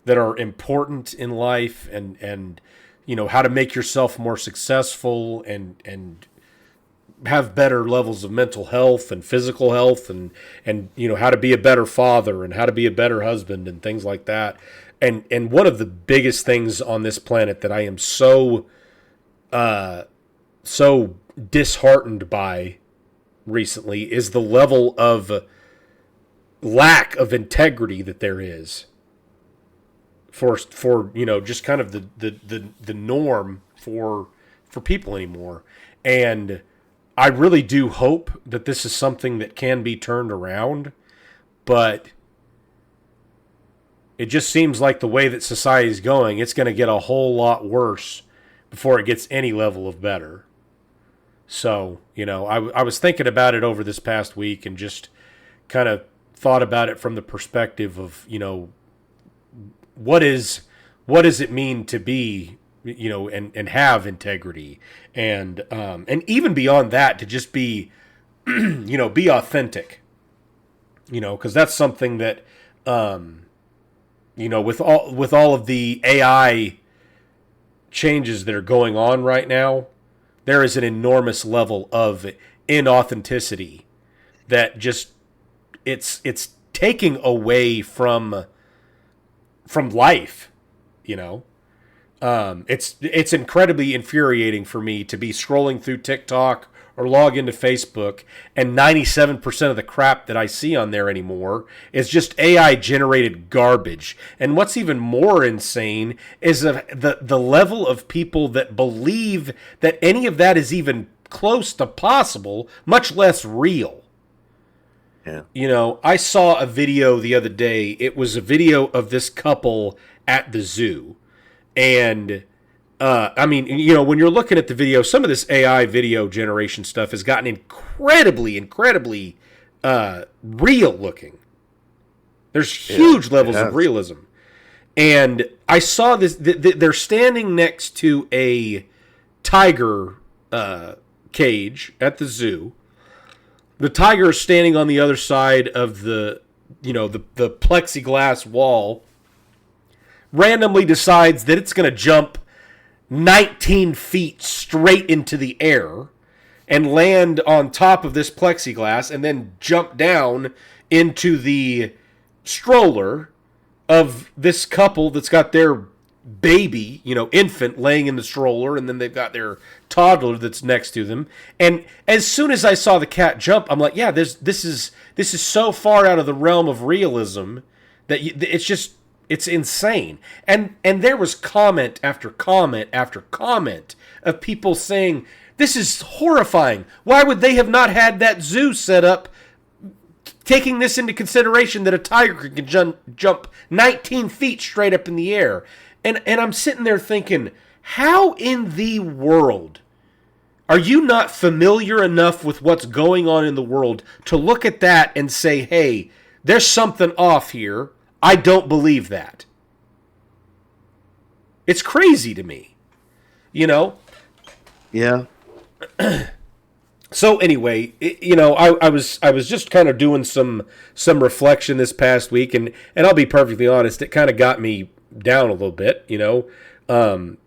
are important in life, and how to make yourself more successful and have better levels of mental health and physical health, and how to be a better father and how to be a better husband and things like that. And one of the biggest things on this planet that I am so disheartened by recently is the level of lack of integrity that there is for just kind of the norm for people anymore. And I really do hope that this is something that can be turned around, but it just seems like the way that society is going, it's going to get a whole lot worse before it gets any level of better. So, I was thinking about it over this past week and just kind of thought about it from the perspective of, what does it mean to be, and have integrity, and even beyond that, to just be, be authentic, because that's something that, with all of the AI changes that are going on right now, there is an enormous level of inauthenticity that just it's taking away from life, It's incredibly infuriating for me to be scrolling through TikTok or log into Facebook, and 97% of the crap that I see on there anymore is just AI generated garbage. And what's even more insane is the level of people that believe that any of that is even close to possible, much less real. Yeah. I saw a video the other day. It was a video of this couple at the zoo. And when you're looking at the video, some of this AI video generation stuff has gotten incredibly real looking. There's huge levels of realism. And I saw this, they're standing next to a tiger cage at the zoo. The tiger is standing on the other side of the plexiglass wall, randomly decides that it's going to jump 19 feet straight into the air and land on top of this plexiglass and then jump down into the stroller of this couple that's got their baby, infant laying in the stroller, and then they've got their toddler that's next to them. And as soon as I saw the cat jump, I'm like, yeah, this is so far out of the realm of realism that it's insane. And there was comment after comment after comment of people saying, this is horrifying. Why would they have not had that zoo set up, taking this into consideration that a tiger can jump 19 feet straight up in the air? And I'm sitting there thinking, how in the world are you not familiar enough with what's going on in the world to look at that and say, hey, there's something off here. I don't believe that. It's crazy to me, Yeah. So anyway, I was just kind of doing some reflection this past week, and I'll be perfectly honest, it kind of got me down a little bit, to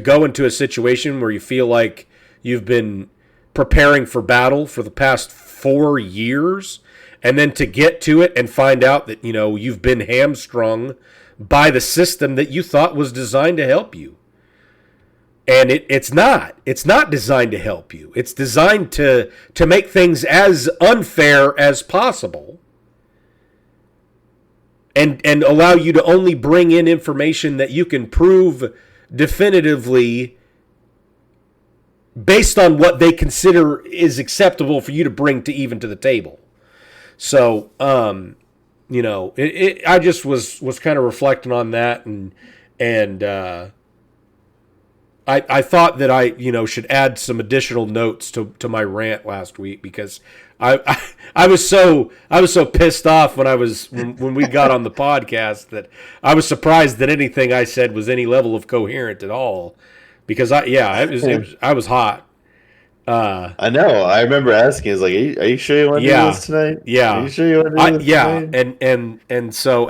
go into a situation where you feel like you've been preparing for battle for the past 4 years, and then to get to it and find out that, you've been hamstrung by the system that you thought was designed to help you. And it's not designed to help you. It's designed to make things as unfair as possible. And allow you to only bring in information that you can prove definitively based on what they consider is acceptable for you to bring to the table. So, I just was kind of reflecting on that, and I thought that I should add some additional notes to my rant last week, because I was so pissed off when we got on the podcast that I was surprised that anything I said was any level of coherent at all, because I was hot. I know. I remember asking, "Is like, are you sure you want to do this tonight? Yeah. Are you sure you want to do this tonight?" And so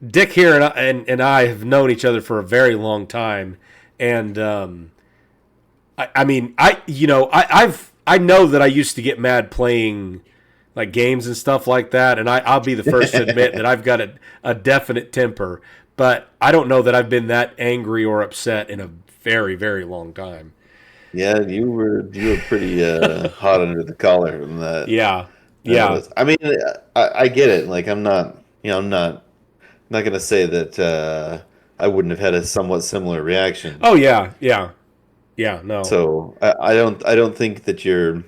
Dick here and I have known each other for a very long time, and I know that I used to get mad playing like games and stuff like that, and I'll be the first to admit that I've got a definite temper, but I don't know that I've been that angry or upset in a very, very long time. Yeah, you were pretty hot under the collar from that. Yeah. I mean, I get it. Like, I'm not going to say that I wouldn't have had a somewhat similar reaction. Oh yeah, no. So I don't think that your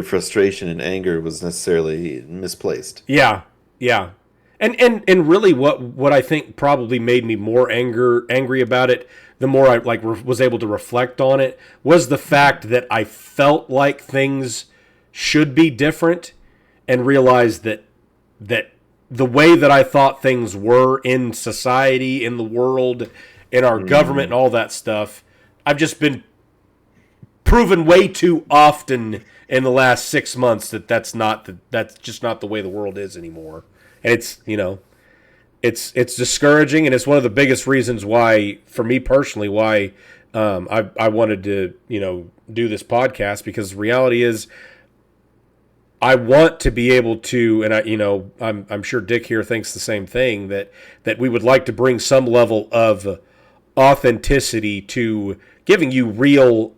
frustration and anger was necessarily misplaced. Yeah. And really, what I think probably made me more angry about it, the more I was able to reflect on it, was the fact that I felt like things should be different, and realized that the way that I thought things were in society, in the world, in our government, and all that stuff, I've just been proven way too often in the last 6 months that's just not the way the world is anymore. and it's discouraging, and it's one of the biggest reasons why, for me personally, why I wanted to do this podcast, because the reality is I want to be able to, and I'm sure Dick here thinks the same thing, that we would like to bring some level of authenticity to giving you real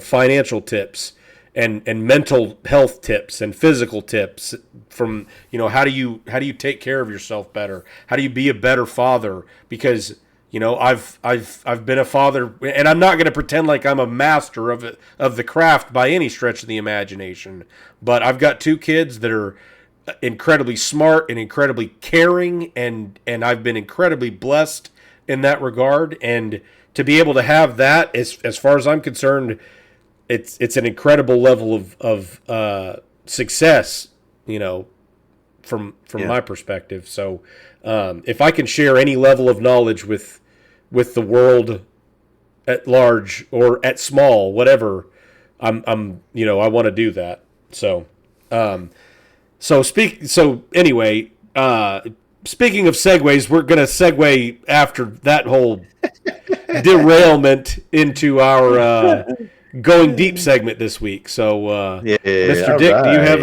financial tips and mental health tips and physical tips from how do you take care of yourself better, how do you be a better father, because I've been a father, and I'm not going to pretend like I'm a master of the craft by any stretch of the imagination, but I've got 2 kids that are incredibly smart and incredibly caring, and I've been incredibly blessed in that regard, and to be able to have that, as far as I'm concerned, it's an incredible level of success, from my perspective. So if I can share any level of knowledge with the world at large or at small, whatever, I want to do that. So anyway, speaking of segues, we're going to segue after that whole derailment into our going deep segment this week. So, Mr. Dick, do you have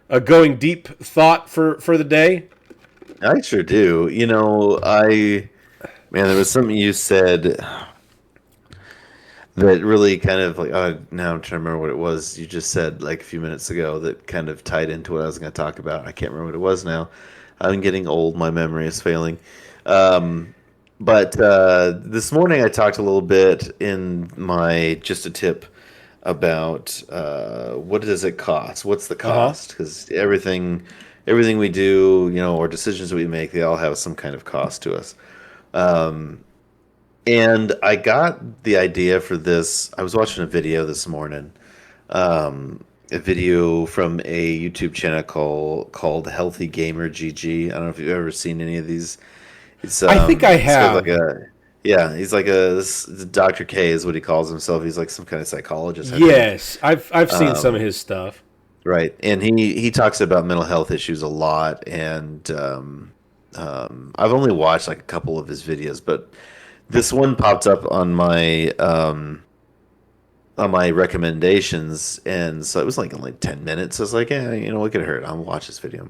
a going deep thought for the day? I sure do. There was something you said that really kind of like, now I'm trying to remember what it was you just said like a few minutes ago that kind of tied into what I was going to talk about. I can't remember what it was now. I'm getting old. My memory is failing. But this morning I talked a little bit in my Just a Tip about what does it cost? What's the cost? Because everything we do, or decisions that we make, they all have some kind of cost to us. And I got the idea for this. I was watching a video this morning, a video from a YouTube channel called Healthy Gamer GG. I don't know if you've ever seen any of these. I think I have. He's like this Dr. K is what he calls himself. He's like some kind of psychologist. Yes, I've seen some of his stuff. Right, and he talks about mental health issues a lot, and I've only watched like a couple of his videos, but this one popped up on my recommendations, and so it was like in like 10 minutes. I was like, what could it hurt? I'll watch this video.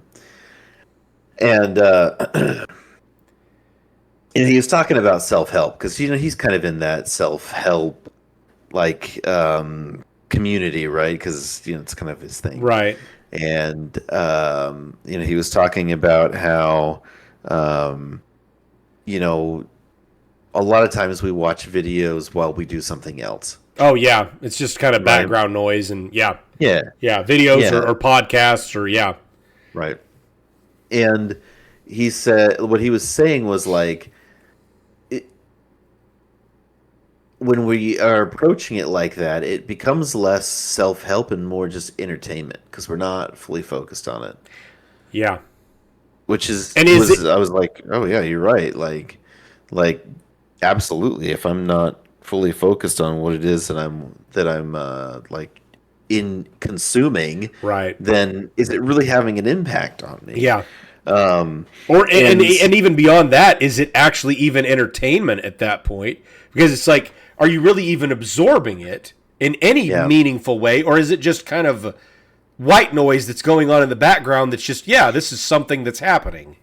And and he was talking about self-help, because he's kind of in that self-help like community, right? Because it's kind of his thing, right? And he was talking about how a lot of times we watch videos while we do something else. Oh yeah, it's just kind of background noise, and yeah, videos or podcasts or right. And he said what he was saying was like, when we are approaching it like that, it becomes less self-help and more just entertainment, because we're not fully focused on it. Yeah. Which is, I was like, oh yeah, you're right. Like absolutely. If I'm not fully focused on what it is that I'm like in consuming, right, then is it really having an impact on me? Yeah. And even beyond that, is it actually even entertainment at that point? Because it's like, are you really even absorbing it in any meaningful way, or is it just kind of white noise that's going on in the background that's just, this is something that's happening,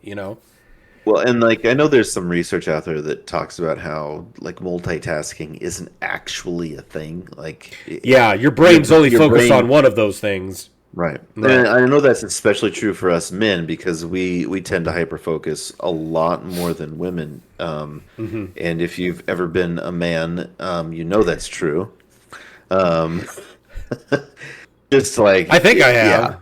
Well, and like I know there's some research out there that talks about how like multitasking isn't actually a thing. Like your brain's only focused on one of those things. Right. And I know that's especially true for us men, because we tend to hyper-focus a lot more than women. And if you've ever been a man, that's true. Just like... I think I have. Yeah.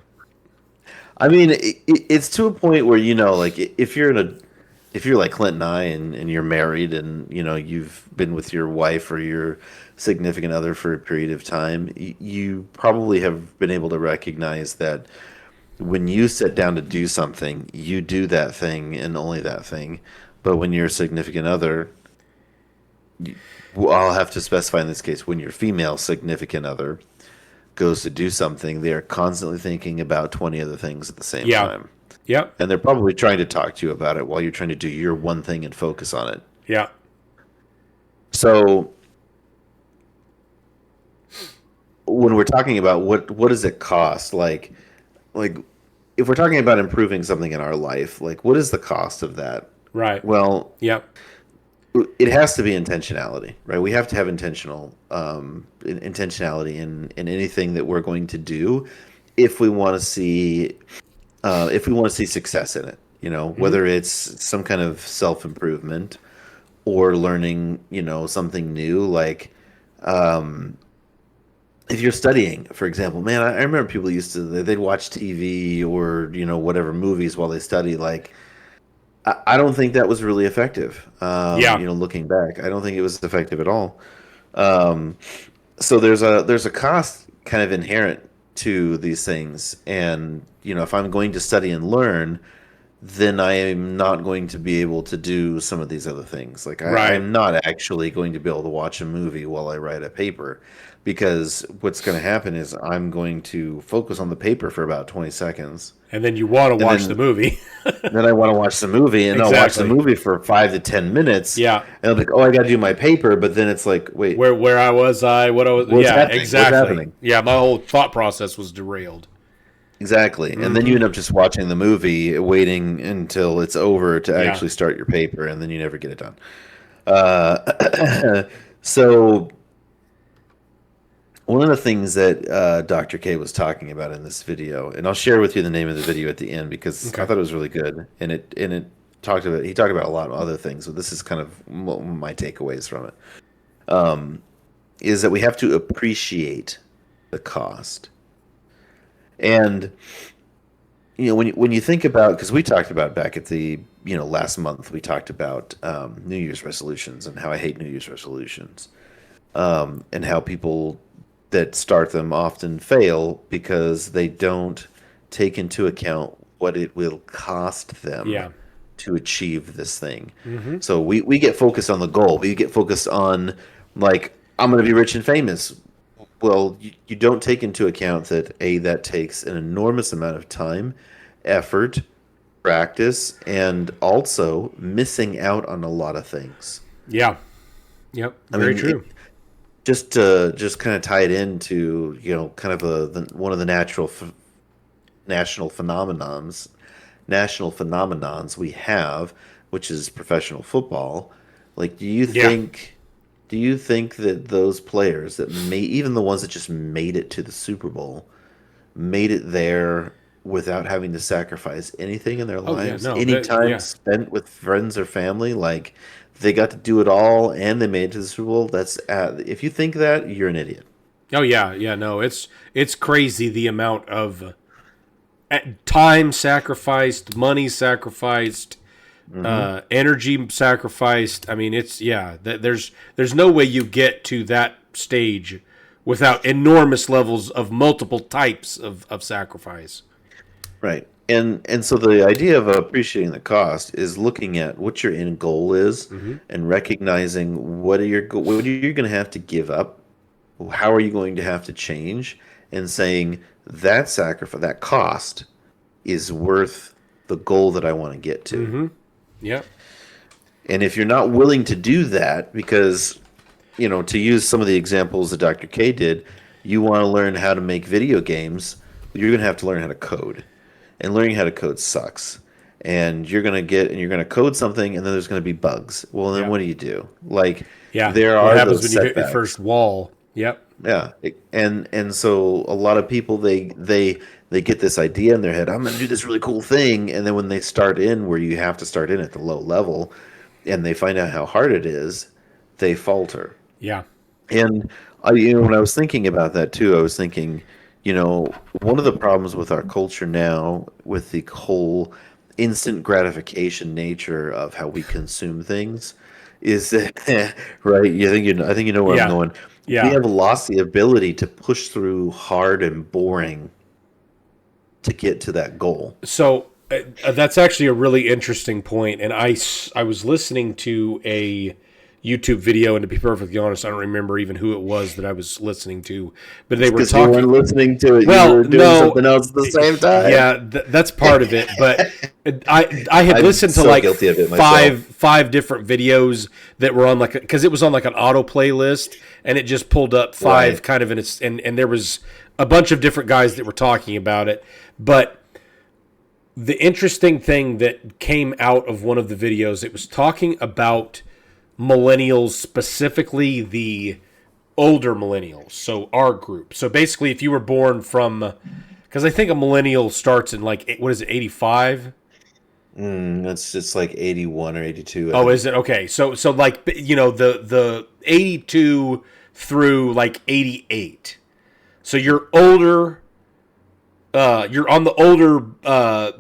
I mean, it's to a point where, like if you're like Clint and I, and you're married, and you've been with your wife or your significant other for a period of time, you probably have been able to recognize that when you sit down to do something, you do that thing and only that thing. But when your significant other, I'll have to specify in this case, when your female significant other goes to do something, they're constantly thinking about 20 other things at the same time. Yep. And they're probably trying to talk to you about it while you're trying to do your one thing and focus on it. Yeah. So when we're talking about what does it cost, like if we're talking about improving something in our life, like what is the cost of that? Right. Well, Yep. it has to be intentionality, right? We have to have intentionality in anything that we're going to do if we want to see success in it. Whether it's some kind of self improvement or learning, something new. Like if you're studying, for example, man, I remember people used to they'd watch TV or whatever movies while they study. Like I don't think that was really effective. Yeah. Looking back, I don't think it was effective at all. Um, so there's a cost kind of inherent to these things, and if I'm going to study and learn, then I am not going to be able to do some of these other things. Like Right. I'm not actually going to be able to watch a movie while I write a paper, because what's going to happen is I'm going to focus on the paper for about 20 seconds. And then you want to watch then- the movie. Then I want to watch the movie, and I'll watch the Exactly. movie for 5 to 10 minutes. Yeah. And I'll be like, oh, I got to do my paper. But then it's like, wait, What I was. What's Yeah, happening? What's exactly. happening? Yeah, my whole thought process was derailed. exactly. And then you end up just watching the movie, waiting until it's over to actually start your paper, and then you never get it done. So one of the things that Dr. K was talking about in this video, and I'll share with you the name of the video at the end because I thought it was really good, and he talked about a lot of other things, but this is kind of my takeaways from it. Is that we have to appreciate the cost. And when you think about, because we talked about back at the last month, we talked about New Year's resolutions and how I hate New Year's resolutions, and how people that start them often fail because they don't take into account what it will cost them to achieve this thing. So we get focused on the goal. We get focused on, like, I'm going to be rich and famous. Well, you don't take into account that that takes an enormous amount of time, effort, practice, and also missing out on a lot of things. Yeah. Yep. Very true. Just to kind of tie it into kind of one of the national phenomenons we have, which is professional football. Like, do you think that those players that even the ones that just made it to the Super Bowl, made it there without having to sacrifice anything in their lives, any time spent with friends or family? Like, they got to do it all and they made it to the Super Bowl. That's if you think that, you're an idiot. Oh yeah, no, it's crazy the amount of time sacrificed, money sacrificed, energy sacrificed. I mean, there's no way you get to that stage without enormous levels of multiple types of sacrifice. Right. And so the idea of appreciating the cost is looking at what your end goal is and recognizing what you're going to have to give up, how are you going to have to change, and saying that sacrifice, that cost, is worth the goal that I want to get to. Yeah. And if you're not willing to do that, because to use some of the examples that Dr. K did, you want to learn how to make video games, you're going to have to learn how to code. And learning how to code sucks. And you're going to code something, and then there's going to be bugs. Well, then what do you do? Like, there are what happens those when you hit setbacks. your first wall? Yep. Yeah, and so a lot of people they get this idea in their head. I'm going to do this really cool thing, and then when they start in where you have to start in at the low level, and they find out how hard it is, they falter. Yeah. And when I was thinking about that too, I was thinking, one of the problems with our culture now, with the whole instant gratification nature of how we consume things, is that right? I think you know where I'm going. Yeah. We have lost the ability to push through hard and boring to get to that goal. So that's actually a really interesting point. And I was listening to a YouTube video, and to be perfectly honest, I don't remember even who it was that I was listening to. But they were Because talking. you weren't listening to it. Well, you were doing something else at the same time. Yeah, that's part of it. But I had I'm listened to so like guilty of it myself. five different videos that were on because it was on like an auto playlist, and it just pulled up five Right. kind of and there was a bunch of different guys that were talking about it. But the interesting thing that came out of one of the videos, it was talking about millennials, specifically the older millennials, so our group. So basically, if you were born from, because I think a millennial starts in like, what is it, 85? It's like 81 or 82. Oh, is it? Okay. So like, the 82 through like 88. So you're older, you're on the older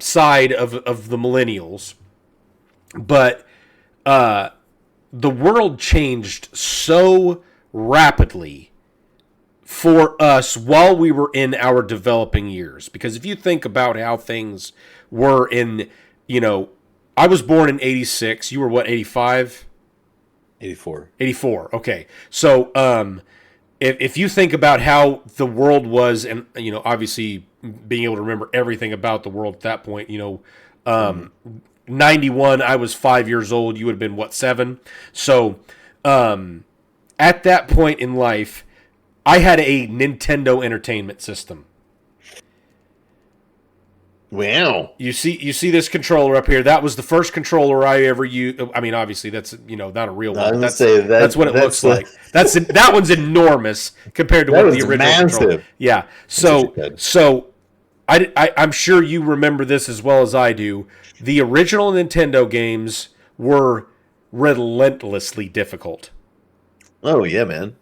side of the millennials, but the world changed so rapidly for us while we were in our developing years. Because if you think about how things were in, I was born in 86. You were what, 85? 84. 84. Okay. So if you think about how the world was, and, obviously being able to remember everything about the world at that point, 91, I was 5 years old. You would have been, what, 7? So at that point in life, I had a Nintendo Entertainment System. Wow. You see this controller up here. That was the first controller I ever used. I mean, obviously, that's not a real one. That's what it looks like. That one's enormous compared to what the original massive. Controller. Yeah. So I'm sure you remember this as well as I do. The original Nintendo games were relentlessly difficult. Oh yeah, man.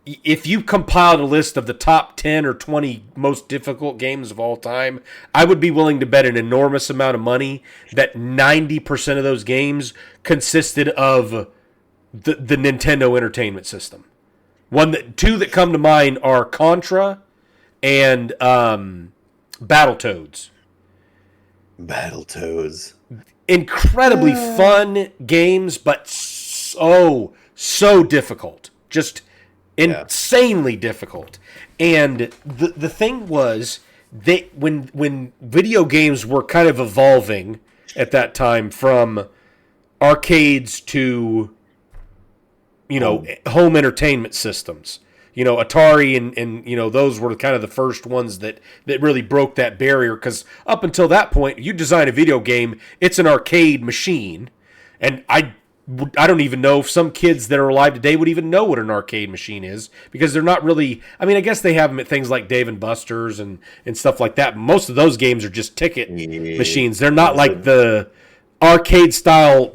If you compiled a list of the top 10 or 20 most difficult games of all time, I would be willing to bet an enormous amount of money that 90% of those games consisted of the Nintendo Entertainment System. Two that come to mind are Contra and Battletoads. Battletoads. Incredibly fun games, but so difficult. Just insanely difficult. And the thing was, when video games were kind of evolving at that time from arcades to home entertainment systems, Atari and those were kind of the first ones that really broke that barrier, because up until that point, you design a video game, it's an arcade machine, and I don't even know if some kids that are alive today would even know what an arcade machine is, because they're not really, I mean, I guess they have them at things like Dave and Buster's and stuff like that. Most of those games are just ticket machines. They're not like the arcade style,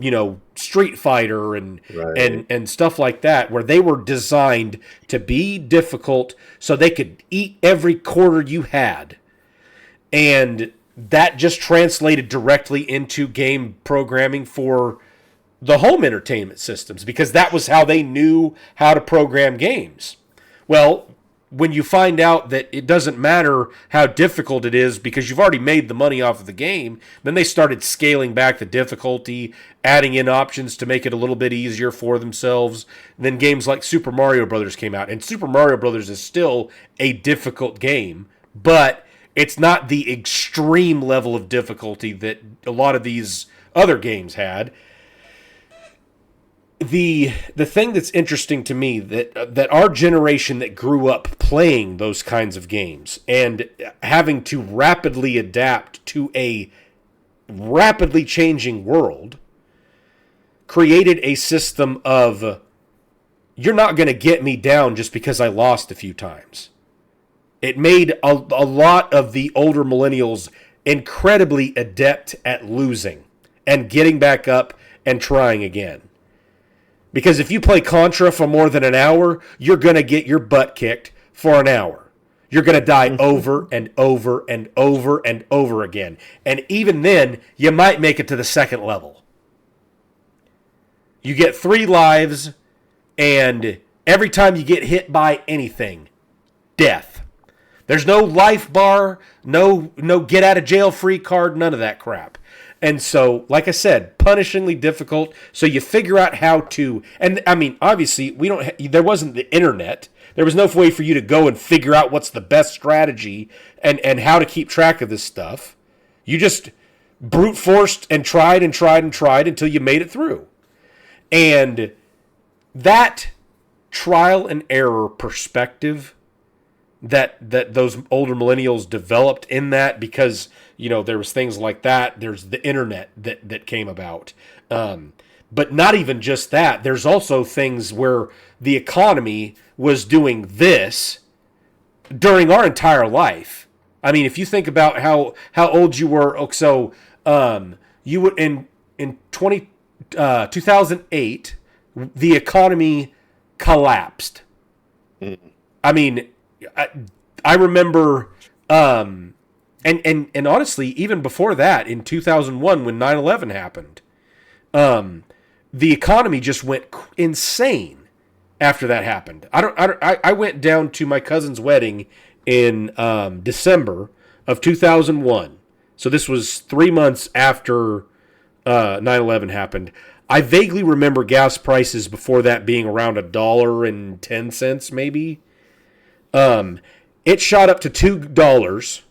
Street Fighter and stuff like that, where they were designed to be difficult so they could eat every quarter you had. And that just translated directly into game programming for the home entertainment systems, because that was how they knew how to program games. Well, when you find out that it doesn't matter how difficult it is because you've already made the money off of the game, then they started scaling back the difficulty, adding in options to make it a little bit easier for themselves. And then games like Super Mario Brothers came out, and Super Mario Brothers is still a difficult game, but it's not the extreme level of difficulty that a lot of these other games had. The thing that's interesting to me, that our generation that grew up playing those kinds of games and having to rapidly adapt to a rapidly changing world, created a system of, you're not going to get me down just because I lost a few times. It made a lot of the older millennials incredibly adept at losing and getting back up and trying again. Because if you play Contra for more than an hour, you're going to get your butt kicked for an hour. You're going to die over and over and over and over again. And even then, you might make it to the second level. You get 3 lives, and every time you get hit by anything, death. There's no life bar, no get out of jail free card, none of that crap. And so, like I said, punishingly difficult. So you figure out how to, and I mean, obviously, there wasn't the internet. There was no way for you to go and figure out what's the best strategy and how to keep track of this stuff. You just brute forced and tried and tried and tried until you made it through. And that trial and error perspective that those older millennials developed in that, because there was things like that. There's the internet that came about, but not even just that. There's also things where the economy was doing this during our entire life. I mean, if you think about how old you were, so you would in 2008, the economy collapsed. I mean, I remember, and honestly, even before that, in 2001, when 9/11 happened, the economy just went insane after that happened. I went down to my cousin's wedding in December of 2001. So this was 3 months after 9/11 happened. I vaguely remember gas prices before that being around $1.10, maybe. It shot up to $2.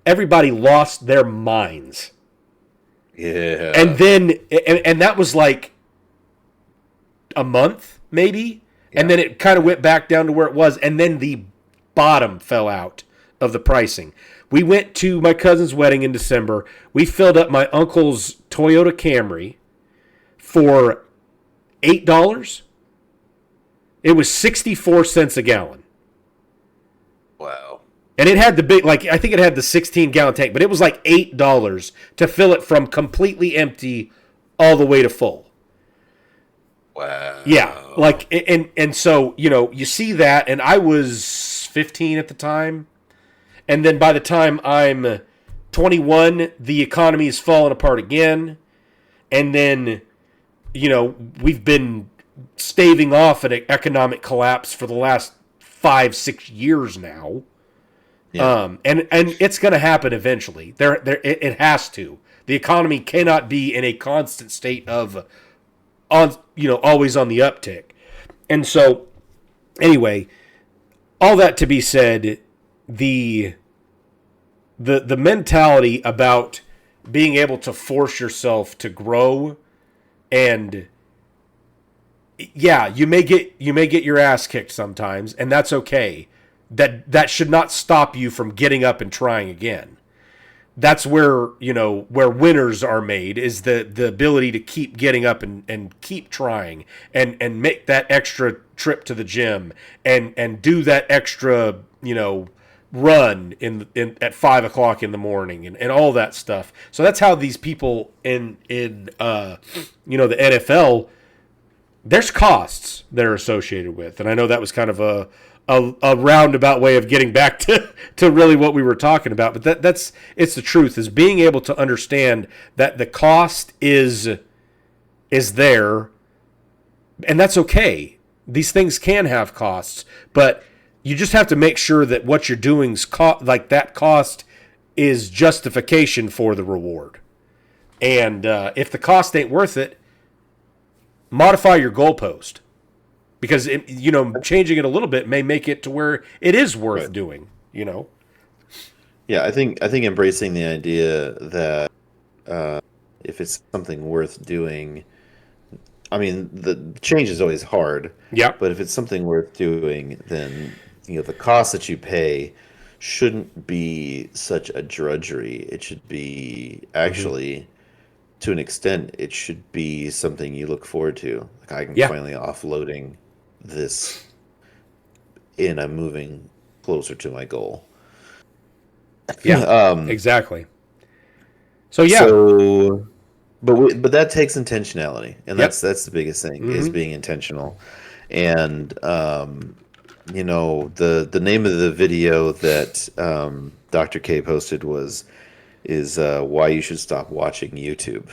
Everybody lost their minds. Yeah. And then, and that was like a month, maybe. Yeah. And then it kind of went back down to where it was. And then the bottom fell out of the pricing. We went to my cousin's wedding in December. We filled up my uncle's Toyota Camry for $8. It was 64 cents a gallon. Wow. And it had the big, I think it had the 16-gallon tank, but it was like $8 to fill it from completely empty all the way to full. Wow. Yeah. And so, you see that, and I was 15 at the time. And then by the time I'm 21, the economy is falling apart again. And then, we've been staving off an economic collapse for the last 5-6 years now. Yeah. And it's going to happen eventually. It has to. The economy cannot be in a constant state of always on the uptick. And so anyway, all that to be said, the mentality about being able to force yourself to grow, and yeah, you may get your ass kicked sometimes, and that's okay. That should not stop you from getting up and trying again. That's where winners are made, is the ability to keep getting up and keep trying and make that extra trip to the gym and do that extra run at 5 o'clock in the morning and all that stuff. So that's how these people in the NFL, there's costs that are associated with. And I know that was kind of a roundabout way of getting back to really what we were talking about, but it's the truth, is being able to understand that the cost is there, and that's okay. These things can have costs, but you just have to make sure that what you're doing is that cost is justification for the reward. And if the cost ain't worth it, modify your goalpost. Because changing it a little bit may make it to where it is worth doing. Yeah, I think embracing the idea that if it's something worth doing, I mean, the change is always hard. Yeah. But if it's something worth doing, then the cost that you pay shouldn't be such a drudgery. It should be actually, to an extent, it should be something you look forward to. Like, I can finally offloading this, and I'm moving closer to my goal. Yeah, exactly. So yeah. But that takes intentionality, and that's the biggest thing, is being intentional. And the name of the video that Dr. K posted is why you should stop watching YouTube,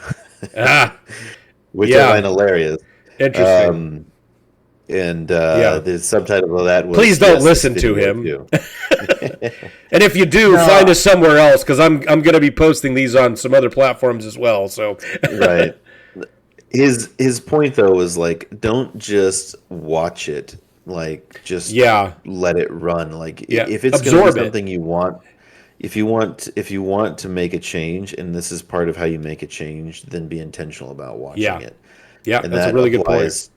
which I find hilarious. Interesting. The subtitle of that was, "Please don't listen to him." And if you do, find us somewhere else, because I'm going to be posting these on some other platforms as well. So Right. His point though is like, don't just watch it, like just let it run. Like if it's going to be something you want, if you want to make a change, and this is part of how you make a change, then be intentional about watching it. Yeah, and that's a really good point.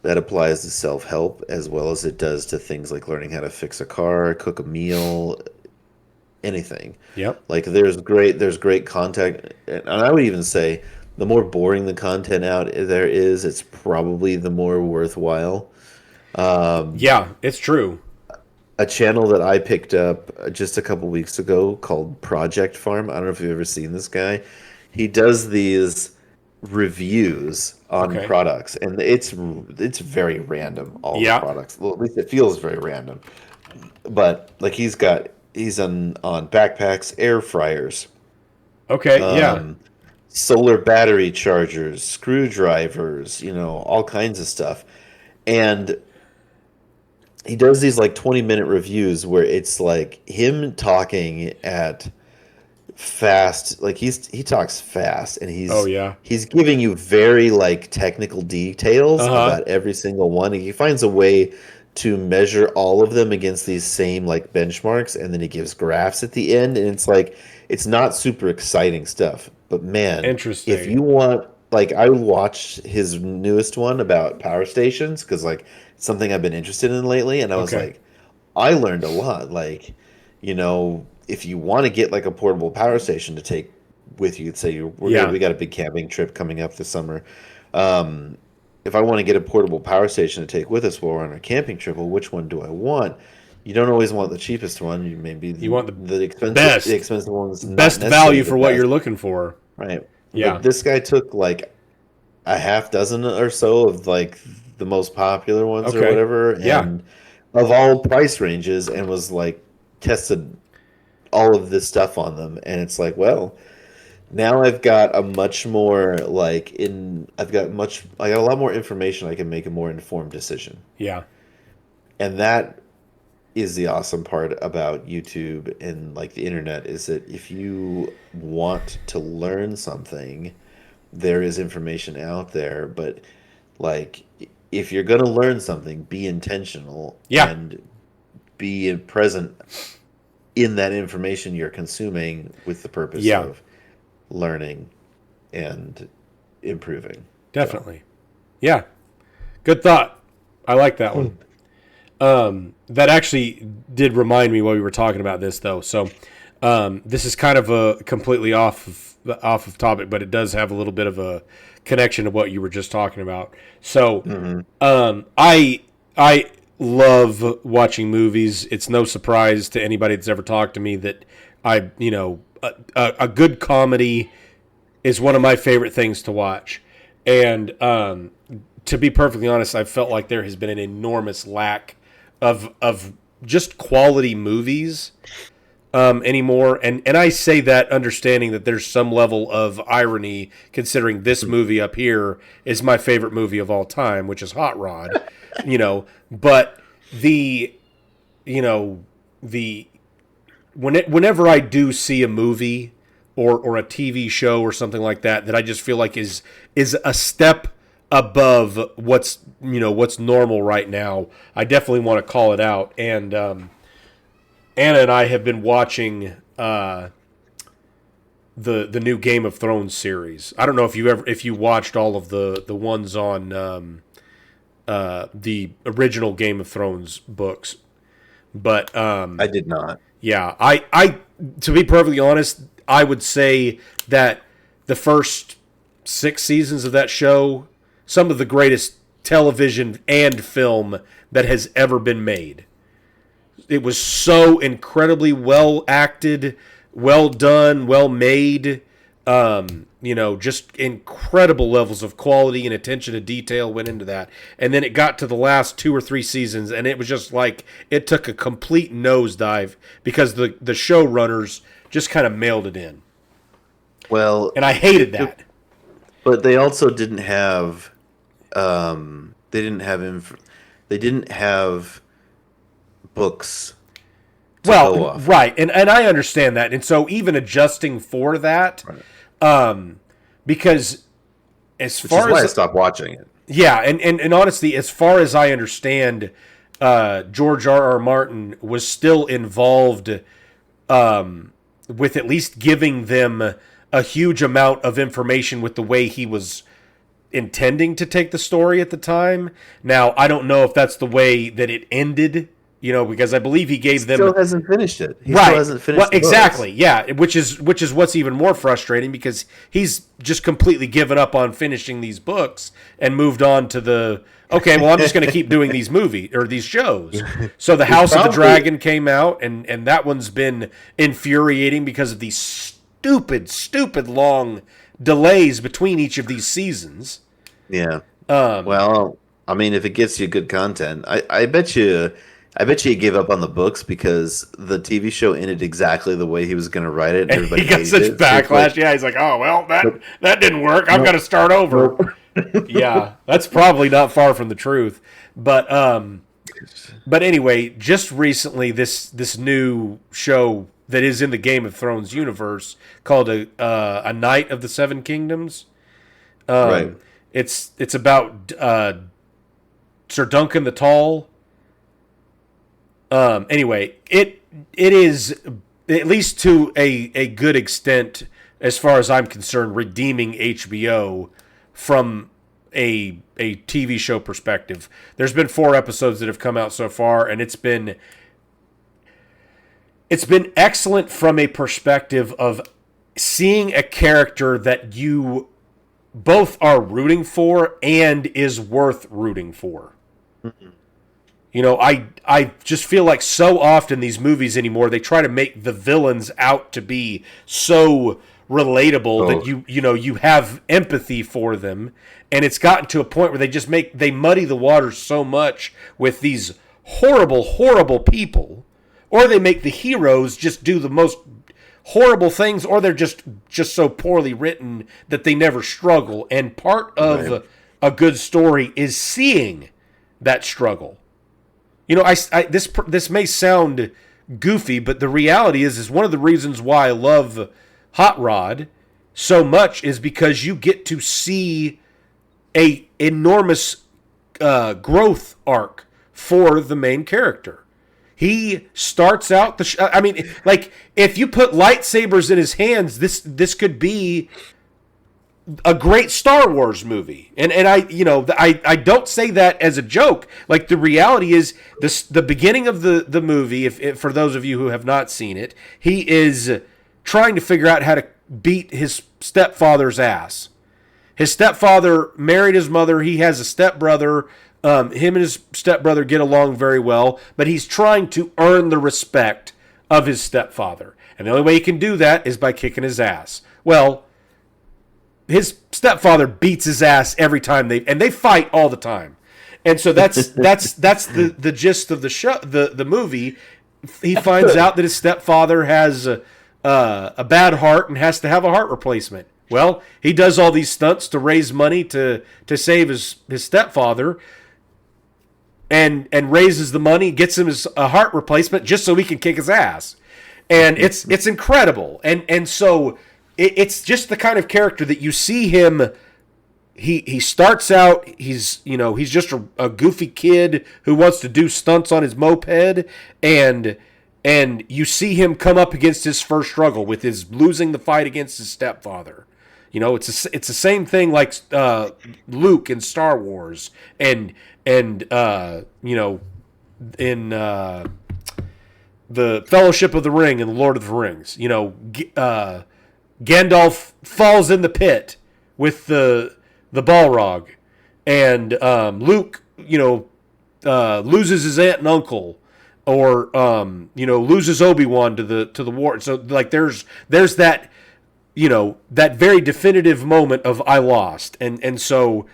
That applies to self-help as well as it does to things like learning how to fix a car, cook a meal, anything. Yep. Like there's great content, and I would even say the more boring the content out there is, it's probably the more worthwhile. Yeah, it's true. A channel that I picked up just a couple weeks ago called Project Farm. I don't know if you've ever seen this guy. He does these reviews on products, and it's very random. All the products, well, at least it feels very random. But like he's on backpacks, air fryers, solar battery chargers, screwdrivers, all kinds of stuff, and he does these like 20-minute reviews where it's like him talking at fast, like he talks fast, and he's giving you very like technical details about every single one, and he finds a way to measure all of them against these same like benchmarks, and then he gives graphs at the end, and it's like it's not super exciting stuff, but man, interesting. If you want, like, I watched his newest one about power stations because like it's something I've been interested in lately, and I was like, I learned a lot. Like, if you want to get like a portable power station to take with you, say we got a big camping trip coming up this summer. If I want to get a portable power station to take with us while we're on our camping trip, well, which one do I want? You don't always want the cheapest one. You want the expensive ones. Best value for what you're looking for. Right. Yeah. But this guy took like a half dozen or so of like the most popular ones or whatever, and of all price ranges, and was like tested all of this stuff on them, and it's like, well, now I've got a much more I got a lot more information. I can make a more informed decision. Yeah. And that is the awesome part about YouTube and like the internet, is that if you want to learn something, there is information out there, but like if you're going to learn something, be intentional and be present in that information you're consuming with the purpose of learning and improving. Definitely. Yeah. Good thought. I like that one. That actually did remind me while we were talking about this, though. So this is kind of a completely off of topic, but it does have a little bit of a connection to what you were just talking about. So I love watching movies. It's no surprise to anybody that's ever talked to me that a good comedy is one of my favorite things to watch. And to be perfectly honest, I felt like there has been an enormous lack of just quality movies anymore. And I say that understanding that there's some level of irony, considering this movie up here is my favorite movie of all time, which is Hot Rod. But whenever I do see a movie or a TV show or something like that I just feel like is a step above what's normal right now, I definitely want to call it out. And Anna and I have been watching the new Game of Thrones series. I don't know if you watched all of the ones on the original Game of Thrones books, but I did not. Yeah, I to be perfectly honest, I would say that the first 6 seasons of that show, some of the greatest television and film that has ever been made. It was so incredibly well acted, well done, well made. Just incredible levels of quality and attention to detail went into that. And then it got to the last 2 or 3 seasons, and it was just like it took a complete nosedive because the showrunners just kind of mailed it in. Well, and I hated that. But they also didn't have they didn't have books to go off. Right, and I understand that, and so even adjusting for that, because Which is why I stopped watching it. Yeah, and honestly, as far as I understand, George R.R. Martin was still involved with at least giving them a huge amount of information with the way he was intending to take the story at the time. Now, I don't know if that's the way that it ended, because I believe he gave them... Still hasn't finished it. He right. still hasn't finished exactly, yeah, which is what's even more frustrating, because he's just completely given up on finishing these books and moved on to the... Okay, well, I'm just going to keep doing these these shows. So the House of the Dragon came out, and that one's been infuriating because of these stupid long delays between each of these seasons. Yeah. Well, I mean, if it gets you good content, I bet you he gave up on the books because the TV show ended exactly the way he was going to write it, and everybody he got such backlash. Yeah, he's like, oh well, that didn't work. I've got to start over. Yeah, that's probably not far from the truth. But anyway, just recently, this new show that is in the Game of Thrones universe called a Knight of the Seven Kingdoms. Right. It's about Sir Duncan the Tall. Anyway, it is, at least to a good extent, as far as I'm concerned, redeeming HBO from a TV show perspective. There's been 4 episodes that have come out so far, and it's been excellent from a perspective of seeing a character that you both are rooting for and is worth rooting for. Mm-hmm. I just feel like so often these movies anymore, they try to make the villains out to be so relatable that you have empathy for them, and it's gotten to a point where they muddy the waters so much with these horrible people, or they make the heroes just do the most horrible things, or they're just so poorly written that they never struggle. And part of a good story is seeing that struggle. This may sound goofy, but the reality is one of the reasons why I love Hot Rod so much is because you get to see a enormous growth arc for the main character. He starts out if you put lightsabers in his hands, this could be a great Star Wars movie. And I don't say that as a joke. Like, the reality is the beginning of the movie, if for those of you who have not seen it, he is trying to figure out how to beat his stepfather's ass. His stepfather married his mother. He has a stepbrother. Him and his stepbrother get along very well, but he's trying to earn the respect of his stepfather. And the only way he can do that is by kicking his ass. Well, his stepfather beats his ass every time they fight all the time. And so that's the gist of the show, the movie. He finds out that his stepfather has a bad heart and has to have a heart replacement. Well, he does all these stunts to raise money to save his stepfather, and raises the money, gets him a heart replacement just so he can kick his ass. And it's incredible. And so it's just the kind of character that you see him. He starts out, he's just a goofy kid who wants to do stunts on his moped, and you see him come up against his first struggle with his losing the fight against his stepfather. It's the same thing like Luke in Star Wars, and in the Fellowship of the Ring and the Lord of the Rings. Gandalf falls in the pit with the Balrog, and Luke, loses his aunt and uncle, or loses Obi-Wan to the war. So like there's that, that very definitive moment of I lost, and so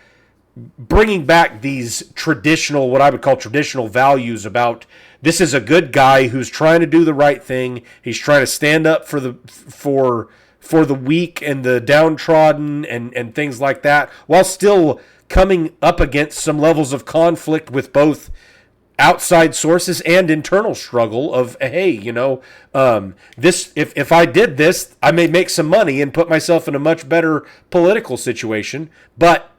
bringing back these traditional, what I would call traditional values about this is a good guy who's trying to do the right thing. He's trying to stand up for the weak and the downtrodden and things like that, while still coming up against some levels of conflict with both outside sources and internal struggle of, hey, this if I did this, I may make some money and put myself in a much better political situation, but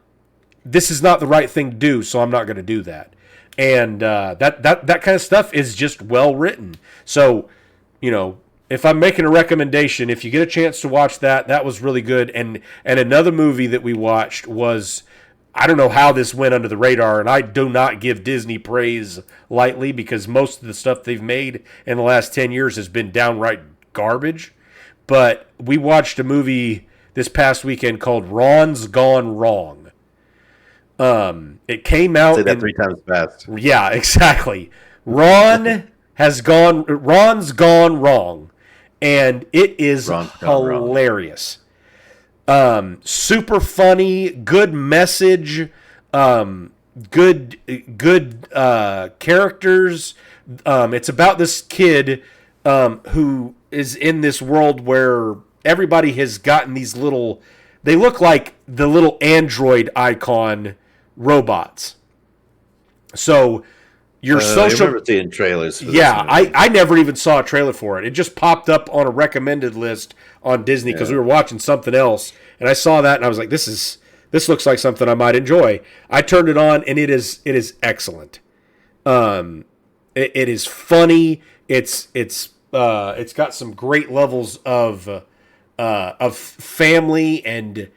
this is not the right thing to do, so I'm not going to do that. And that kind of stuff is just well written. So, if I'm making a recommendation, if you get a chance to watch that was really good. And another movie that we watched was, I don't know how this went under the radar, and I do not give Disney praise lightly because most of the stuff they've made in the last 10 years has been downright garbage. But we watched a movie this past weekend called Ron's Gone Wrong. It came out. Say that 3 times fast. Yeah, exactly. Ron's Gone Wrong, and it is hilarious. Super funny, good message, good characters. It's about this kid who is in this world where everybody has gotten these little. They look like the little Android icon robots. So your social. I remember seeing trailers. For yeah, I never even saw a trailer for it. It just popped up on a recommended list on Disney because we were watching something else, and I saw that and I was like, "This looks like something I might enjoy." I turned it on, and it is excellent. It is funny. It's got some great levels of family, and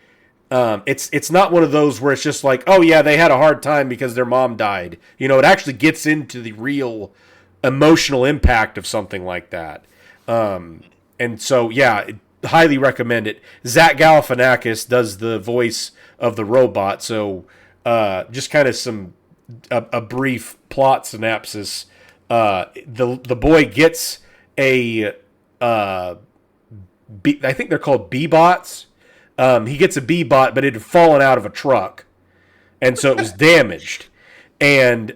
it's not one of those where it's just like, oh yeah, they had a hard time because their mom died. It actually gets into the real emotional impact of something like that. And so yeah, highly recommend it. Zach Galifianakis does the voice of the robot. So just kind of a brief plot synopsis. The boy gets I think they're called B-bots. He gets a B-bot, but it had fallen out of a truck, and so it was damaged. And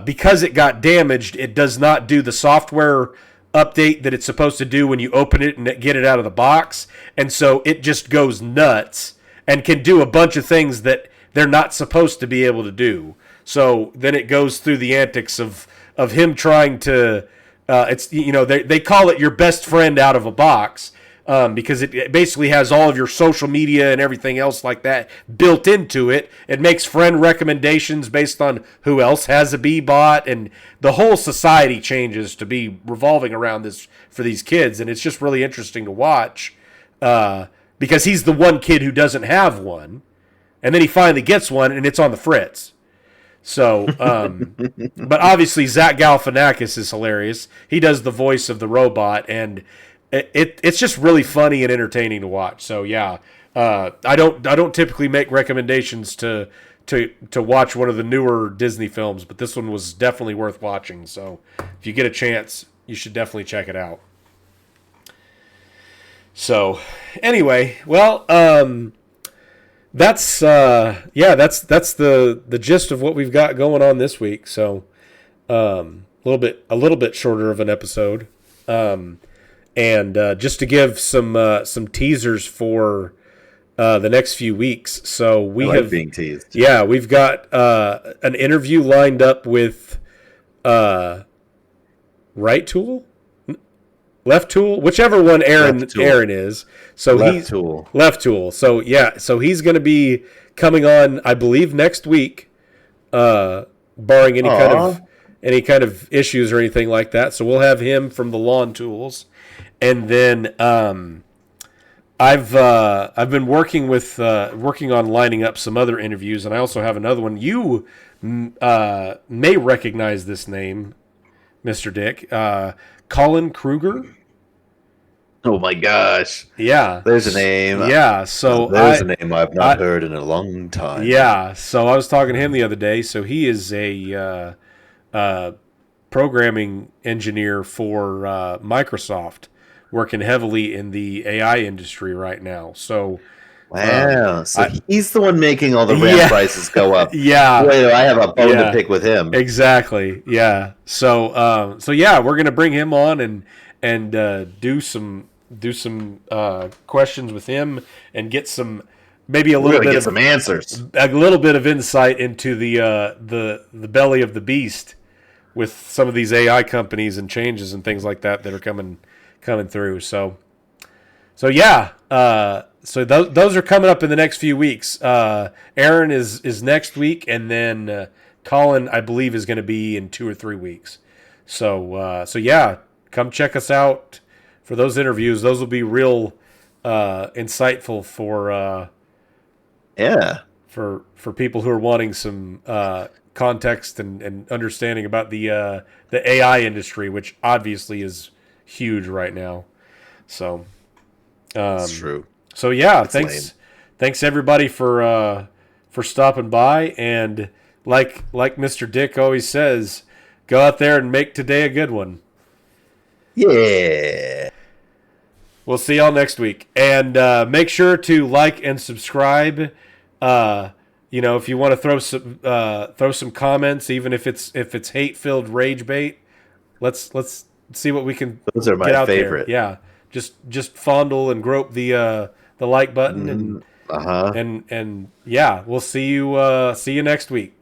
because it got damaged, it does not do the software update that it's supposed to do when you open it and get it out of the box. And so it just goes nuts and can do a bunch of things that they're not supposed to be able to do. So then it goes through the antics of him trying to they call it your best friend out of a box. Because it basically has all of your social media and everything else like that built into it. It makes friend recommendations based on who else has a B-bot, and the whole society changes to be revolving around this for these kids, and it's just really interesting to watch because he's the one kid who doesn't have one, and then he finally gets one, and it's on the fritz. So, but obviously Zach Galifianakis is hilarious. He does the voice of the robot, and it's just really funny and entertaining to watch. So yeah, I don't typically make recommendations to watch one of the newer Disney films, but this one was definitely worth watching. So if you get a chance, you should definitely check it out. So anyway, well, that's the gist of what we've got going on this week. So a little bit shorter of an episode. And just to give some teasers for the next few weeks. So we have being teased. Yeah, we've got an interview lined up with right tool, left tool, whichever one Aaron is. So left tool. Left tool. So yeah, so he's going to be coming on, I believe, next week, barring any kind of issues or anything like that. So we'll have him from the Lawn Tools. And then I've been working on lining up some other interviews, and I also have another one. You may recognize this name, Mr. Dick, Colin Kruger. Oh my gosh! Yeah, there's a name. Yeah, so there's a name I've not heard in a long time. Yeah, so I was talking to him the other day. So he is a programming engineer for Microsoft, working heavily in the AI industry right now. So, wow. So he's the one making all the RAM prices go up. Yeah. Wait, I have a bone to pick with him. Exactly. Yeah. So, yeah, we're going to bring him on and do some questions with him and get some, maybe a little bit of some answers, a little bit of insight into the belly of the beast with some of these AI companies and changes and things like that are coming through. So yeah. So those are coming up in the next few weeks. Aaron is next week, and then Colin, I believe, is going to be in 2 or 3 weeks. So yeah, come check us out for those interviews. Those will be real insightful for people who are wanting some context and understanding about the AI industry, which obviously is huge right now. So That's true. So yeah, It's thanks everybody for stopping by, and like Mr. Dick always says, go out there and make today a good one. Yeah. We'll see y'all next week, and make sure to like and subscribe. If you want to throw some comments, even if it's hate-filled rage bait, let's see what we can. Those are my get out favorite. There. Yeah, just fondle and grope the like button and yeah, we'll see you next week.